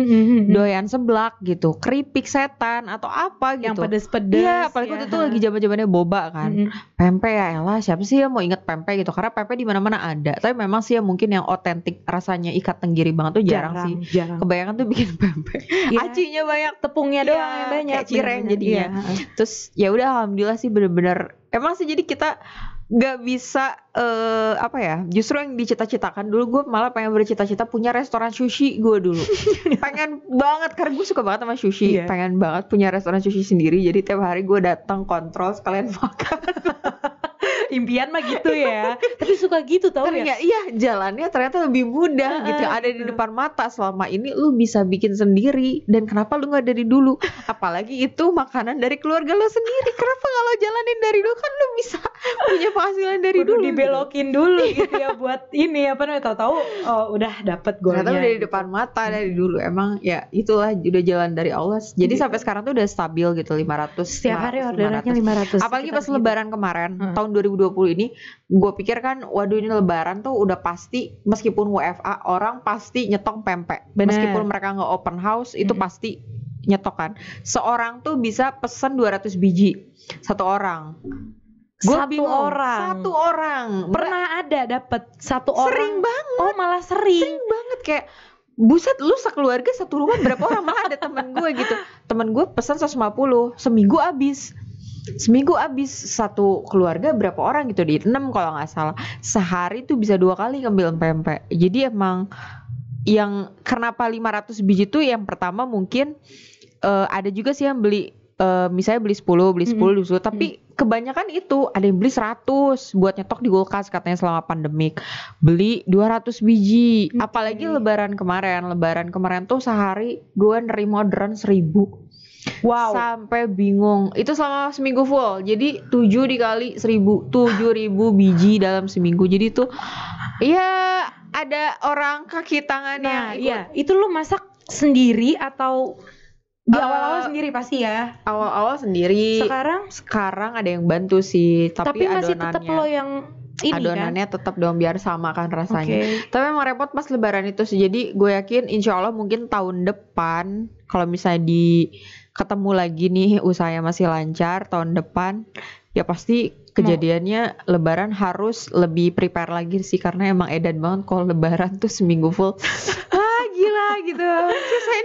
doyan seblak gitu, keripik setan atau apa gitu. Yang pedes-pedes. Iya, apalagi waktu itu lagi zaman-zamannya boba kan. Pempek ya elah, siapa sih yang mau inget pempek gitu. Karena pempek di mana-mana ada. Tapi memang sih ya mungkin yang otentik rasanya ikat tenggiri banget tuh jarang sih. Kebanyakan tuh bikin pempek. Acinya banyak, tepungnya doang yang banyak. Kayak cireng jadinya. Terus ya udah alhamdulillah sih bener-bener. Emang sih jadi kita gak bisa justru yang dicita-citakan dulu, gue malah pengen bercita-cita punya restoran sushi gue dulu. Pengen banget karena gue suka banget sama sushi. Pengen banget punya restoran sushi sendiri. Jadi tiap hari gue datang kontrol sekalian makan. Impian mah gitu ya. Tapi suka gitu tau ya. Iya, jalannya ternyata lebih mudah gitu. Ada di depan mata. Selama ini lu bisa bikin sendiri. Dan kenapa lu gak dari dulu? Apalagi itu makanan dari keluarga lu sendiri. Kenapa gak lo jalanin dari dulu? Kan lu bisa punya penghasilan dari dulu. Dibelokin dulu gitu ya buat ini apa namanya, tahu-tahu udah dapet golnya. Ternyata udah di depan mata dari dulu. Emang ya itulah udah jalan dari Allah. Jadi sampai sekarang tuh udah stabil gitu 500. Setiap hari orderannya 500. Apalagi pas lebaran kemarin tahun 2020 ini, gue pikir kan waduh ini lebaran tuh udah pasti meskipun WFA orang pasti nyetok pempek. Meskipun mereka nggak open house itu pasti nyetok kan. Seorang tuh bisa pesen 200 biji satu orang. Satu orang. Pernah ada dapet satu orang. Sering banget. Oh malah sering banget kayak buset, lu sekeluarga satu rumah berapa orang? Malah ada temen gue gitu. Temen gue pesan 150, seminggu habis satu keluarga berapa orang gitu, di 6 kalau nggak salah. Sehari tuh bisa 2 kali ngambil pempek. Jadi emang yang kenapa 500 biji tuh yang pertama mungkin ada juga sih yang beli misalnya beli 10 tapi kebanyakan itu ada yang beli 100 buat nyetok di kulkas katanya selama pandemik. Beli 200 biji. Apalagi lebaran kemarin tuh sehari gue nerima orderan 1000. Wow. Sampai bingung. Itu selama seminggu full. Jadi 7 dikali 1000, 7.000 biji dalam seminggu. Jadi tuh ya ada orang kaki tangannya. Nah, iya. Itu lu masak sendiri atau di awal-awal sendiri pasti ya? Awal-awal sendiri. Sekarang ada yang bantu sih. Tapi masih tetap lo yang ini adonannya kan? Tetap dong biar sama kan rasanya. Tapi emang repot pas lebaran itu sih. Jadi gue yakin insya Allah mungkin tahun depan kalau misalnya ketemu lagi nih usahanya masih lancar tahun depan, ya pasti kejadiannya lebaran harus lebih prepare lagi sih. Karena emang edan banget kalau lebaran tuh seminggu full. Gila gitu.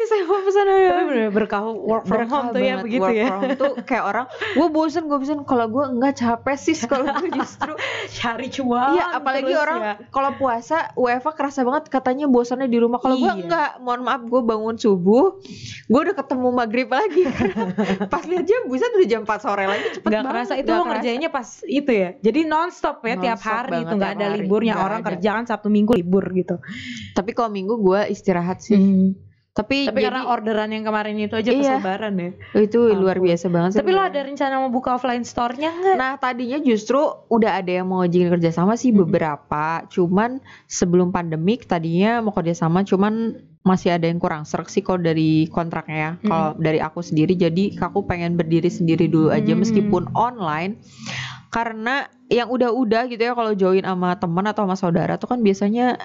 Saya mau pesan aja. Tapi bener berkah work from home tuh ya begitu ya. Work from home tuh kayak orang, gue bosen. Kalau gue enggak capek sih. Kalau gue justru cari cuan. Iya, apalagi orang kalau puasa WFA kerasa banget katanya bosannya di rumah. Kalau gue enggak, mohon maaf, gue bangun subuh, gue udah ketemu maghrib lagi. Pas lihat jam, buset udah jam 4 sore lagi, cepet banget. Gak kerasa itu lo ngerjainnya pas itu ya. Jadi non-stop ya, tiap hari itu gak ada liburnya. Orang kerja kan Sabtu Minggu libur gitu. Tapi kalau Minggu gue istirahat sih. Tapi jadi, karena orderan yang kemarin itu aja pas lebaran ya. Itu luar biasa banget sih. Tapi lo ada rencana mau buka offline store-nya nggak? Nah tadinya justru udah ada yang mau ngajin kerjasama sih beberapa. Cuman sebelum pandemik tadinya mau kerjasama, cuman masih ada yang kurang serak sih kalau dari kontraknya ya. Kalau dari aku sendiri, jadi aku pengen berdiri sendiri dulu aja meskipun online. Karena yang udah-udah gitu ya, kalau join sama teman atau sama saudara tuh kan biasanya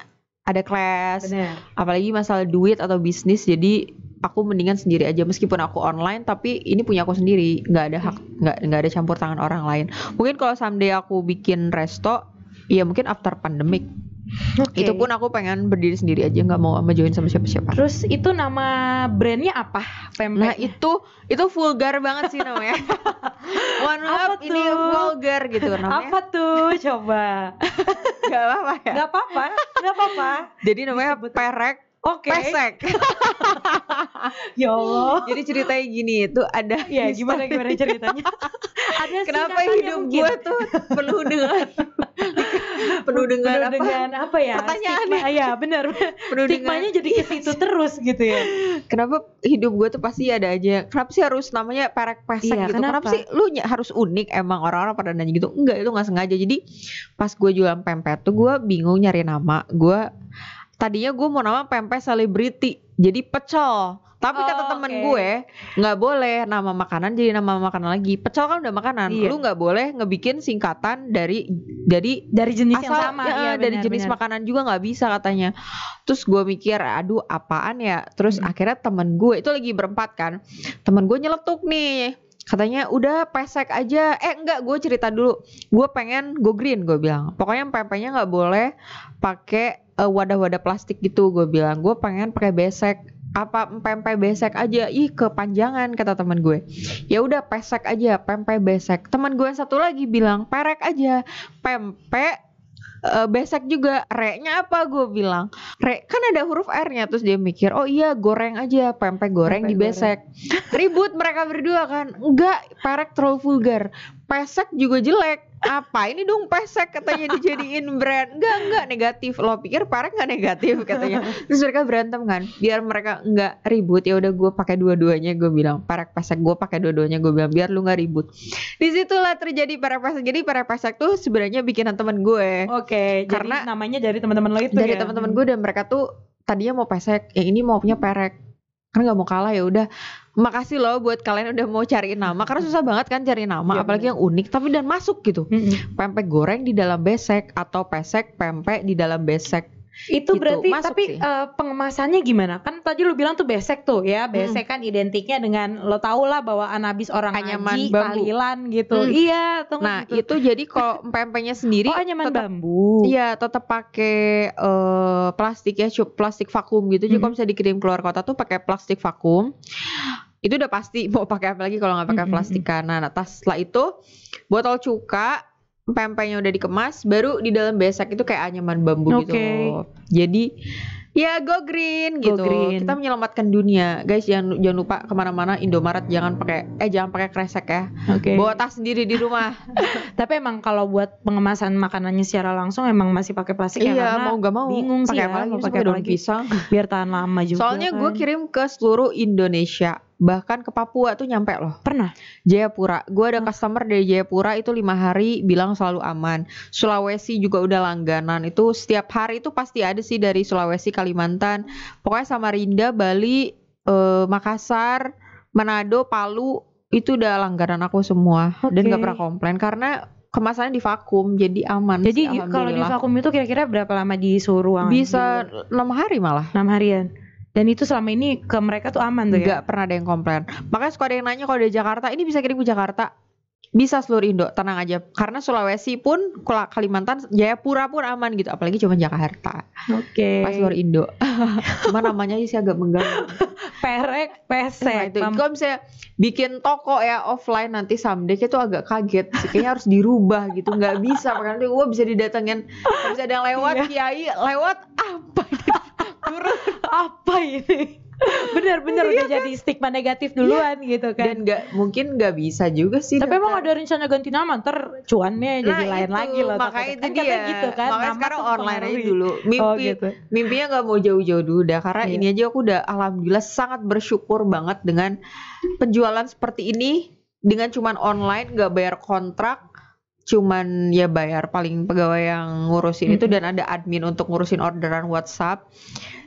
ada kelas. Apalagi masalah duit atau bisnis, jadi aku mendingan sendiri aja meskipun aku online, tapi ini punya aku sendiri, nggak ada hak, nggak ada campur tangan orang lain. Mungkin kalau someday aku bikin resto, ya mungkin after pandemic. Itu pun aku pengen berdiri sendiri aja, nggak mau join sama siapa-siapa. Terus itu nama brandnya apa? Pempek? Nah itu vulgar banget sih namanya. Mohon maaf, ini vulgar gitu namanya. Apa tuh? Coba. Gak apa-apa ya? Gak apa-apa. Jadi namanya perek. Pesek. Ya Allah. Jadi ceritanya gini, itu ada gimana ceritanya? Ada kenapa hidup gue tuh penuh dengan penuh dengan apa ya? Pertanyaan ya benar. Stigmanya jadi ke situ terus gitu ya. Kenapa hidup gue tuh pasti ada aja. Kenapa sih harus namanya perek pesek gitu? Kenapa sih lu harus unik? Emang orang-orang pada nanya gitu. Enggak, itu nggak sengaja. Jadi pas gue jualan pempek tuh gue bingung nyari nama. Tadinya gue mau nama pempek selebriti, jadi pecel. Tapi kata temen gue nggak boleh nama makanan jadi nama makanan lagi. Pecel kan udah makanan. Lu nggak boleh ngebikin singkatan dari jenis asal, yang sama. Dari jenis makanan juga nggak bisa katanya. Terus gue mikir, aduh apaan ya. Terus akhirnya temen gue itu lagi berempat kan. Temen gue nyeletuk nih. Katanya udah pesek aja. Enggak, gue cerita dulu. Gue pengen go green, gue bilang. Pokoknya pempeknya nggak boleh pakai wadah-wadah plastik gitu. Gue bilang gue pengen pakai besek. Apa pempek besek aja, kepanjangan kata teman gue. Ya udah pesek aja, pempek besek. Teman gue yang satu lagi bilang perek aja, pempek besek juga. Re-nya apa? Gue bilang re kan ada huruf R-nya. Terus dia mikir, oh iya goreng aja, pempek goreng di besek. Ribut mereka berdua kan. Enggak, perek terlalu vulgar, pesek juga jelek. Apa ini dong pesek katanya dijadiin brand. Enggak negatif. Lo pikir perek nggak negatif katanya. Terus mereka berantem kan. Biar mereka nggak ribut, ya udah gue pakai dua-duanya. Gue bilang perek pesek, gue pakai dua-duanya. Gue bilang biar lu nggak ribut. Disitulah terjadi perek pesek. Jadi perek pesek tuh sebenarnya bikinan teman gue. Karena jadi namanya dari teman-teman lo itu dari teman-teman gue, dan mereka tuh tadinya mau pesek, yang ini mau punya perek. Kan nggak mau kalah, ya udah. Makasih loh buat kalian udah mau cariin nama, karena susah banget kan cari nama, apalagi yang unik tapi dan masuk gitu. Pempek goreng di dalam besek atau pesek pempek di dalam besek. Itu gitu. Berarti tapi pengemasannya gimana? Kan tadi lu bilang tuh besek tuh ya. Besek kan identiknya dengan lo tau lah bahwa anabis orang Haji, tahlilan gitu. Iya, nah gitu. Itu jadi kalau pempeknya sendiri anyaman bambu. Iya, tetap pakai plastik ya, plastik vakum gitu. Jadi kalau misalnya dikirim keluar kota tuh pakai plastik vakum. Itu udah pasti mau pakai apa lagi kalau nggak pakai plastik kanan. Nah, setelah itu botol cuka, pempeknya udah dikemas, baru di dalam besek itu kayak anyaman bambu gitu. Jadi ya go green gitu. Kita menyelamatkan dunia, guys. Jangan lupa kemana-mana Indomaret jangan pakai kresek ya. Bawa tas sendiri di rumah. Tapi emang kalau buat pengemasan makanannya secara langsung emang masih pakai plastik ya, karena mau gak mau bingung sih pakai pakai daun pisang biar tahan lama juga. Soalnya gue kirim ke seluruh Indonesia, bahkan ke Papua tuh nyampe loh. Pernah? Jayapura, gue ada customer dari Jayapura itu 5 hari bilang selalu aman. Sulawesi juga udah langganan, itu setiap hari itu pasti ada sih dari Sulawesi, Kalimantan, pokoknya Samarinda, Bali, Makassar, Manado, Palu, itu udah langganan aku semua. Dan gak pernah komplain karena kemasannya di vakum, jadi aman. Jadi kalau di vakum itu kira-kira berapa lama disuruh? Bisa 6 hari malah. 6 harian. Dan itu selama ini ke mereka tuh aman tuh ya? Gak pernah ada yang komplain. Makanya suka ada yang nanya kalau dari Jakarta, ini bisa kirim ke Jakarta? Bisa seluruh Indo, tenang aja. Karena Sulawesi pun, Kalimantan, Jayapura pun aman gitu. Apalagi cuma Jakarta. Pas seluruh Indo. Cuma namanya sih agak mengganggu. Perek, pesek. Kalau misalnya bikin toko ya offline nanti someday itu agak kaget sih. Kayaknya harus dirubah gitu. Gak bisa. Karena gue bisa didatengin. Kalau bisa ada yang lewat, kiai lewat apa gitu. Apa ini? Bener-bener udah jadi stigma negatif duluan gitu kan. Dan mungkin gak bisa juga sih. Tapi emang ada rencana ganti nama, ntar cuannya jadi lain lagi loh. Makanya itu dia gitu kan. Makanya sekarang online aja dulu. Mimpinya gak mau jauh-jauh dulu dah. Karena ini aja aku udah alhamdulillah sangat bersyukur banget dengan penjualan seperti ini. Dengan cuman online, gak bayar kontrak, cuman ya bayar paling pegawai yang ngurusin itu, dan ada admin untuk ngurusin orderan WhatsApp.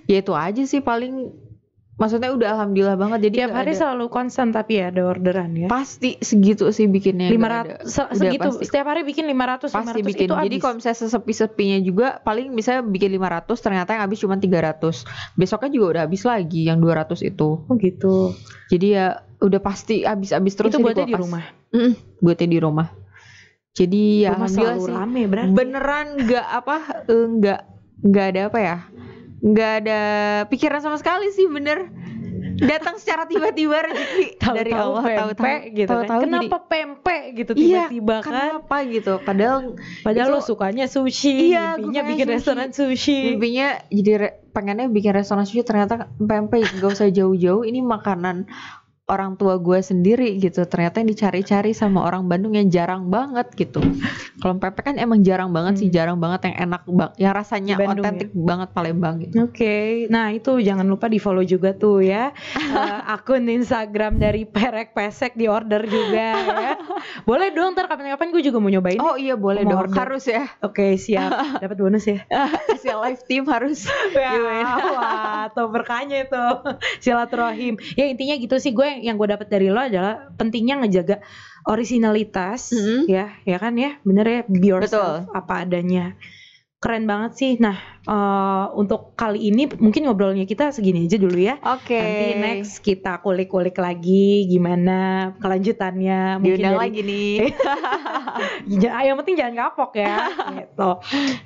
Ya itu aja sih paling. Maksudnya udah alhamdulillah banget. Jadi tiap hari selalu konstan tapi ya ada orderan ya. Pasti segitu sih bikinnya. 500 segitu pasti. Setiap hari bikin 500 pasti 500 bikin. itu Jadi kalau misalnya sesepi-sepinya juga paling bisa bikin 500, ternyata yang habis cuma 300. Besoknya juga udah habis lagi yang 200 itu. Oh gitu. Jadi ya udah pasti habis terus. Itu buatnya di rumah. Buatnya di rumah. Jadi ya alhamdulillah sih. Rame, berarti. Beneran nggak ada apa ya? Nggak ada pikiran sama sekali sih, bener. Datang secara tiba-tiba rezeki dari Allah, tahu-tahu gitu kan. Kenapa pempek gitu tiba-tiba kan? Kenapa gitu? Padahal lo sukanya sushi, mimpinya bikin sushi. Restoran sushi. Mimpinya jadi pengennya bikin restoran sushi, ternyata pempek. Gak usah jauh-jauh, ini makanan orang tua gue sendiri gitu, ternyata yang dicari-cari sama orang Bandung yang jarang banget gitu. Kalau pepek kan emang jarang banget sih, jarang banget yang enak yang rasanya otentik banget Palembang gitu. Oke. Nah itu jangan lupa di follow juga tuh ya akun Instagram dari Perek Pesek, di order juga ya. Boleh dong, ntar kapan-kapan gue juga mau nyobain. Oh iya boleh dong, harus ya. Oke siap, dapat bonus ya. Asia Live Team harus. Wah, tuh berkahnya itu silaturahim. Ya intinya gitu sih, yang gue dapat dari lo adalah pentingnya ngejaga originalitas, ya kan ya, bener ya, be yourself. Betul. Apa adanya. Keren banget sih. Nah, untuk kali ini mungkin ngobrolnya kita segini aja dulu ya. Oke. Nanti next kita kulik-kulik lagi gimana kelanjutannya. Diundang lagi nih. Yang penting jangan kapok ya. Gitu.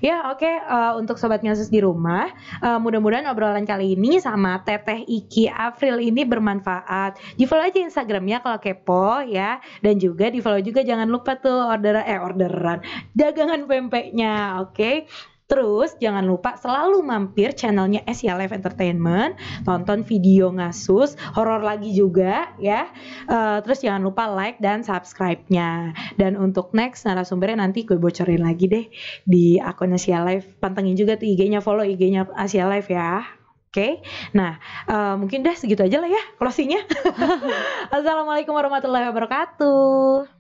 Ya oke. Untuk sobat ngasus di rumah, mudah-mudahan obrolan kali ini sama Teteh Iki Afril ini bermanfaat. Di follow aja Instagramnya kalau kepo ya. Dan juga di follow juga, jangan lupa tuh orderan dagangan pempeknya. Oke. Terus jangan lupa selalu mampir channelnya Asia Live Entertainment, tonton video ngasus, horor lagi juga ya. Terus jangan lupa like dan subscribe-nya. Dan untuk next narasumbernya nanti gue bocorin lagi deh di akun Asia Live. Pantengin juga tuh IG-nya, follow IG-nya Asia Live ya. Oke, nah mungkin udah segitu aja lah ya closing-nya. Assalamualaikum warahmatullahi wabarakatuh.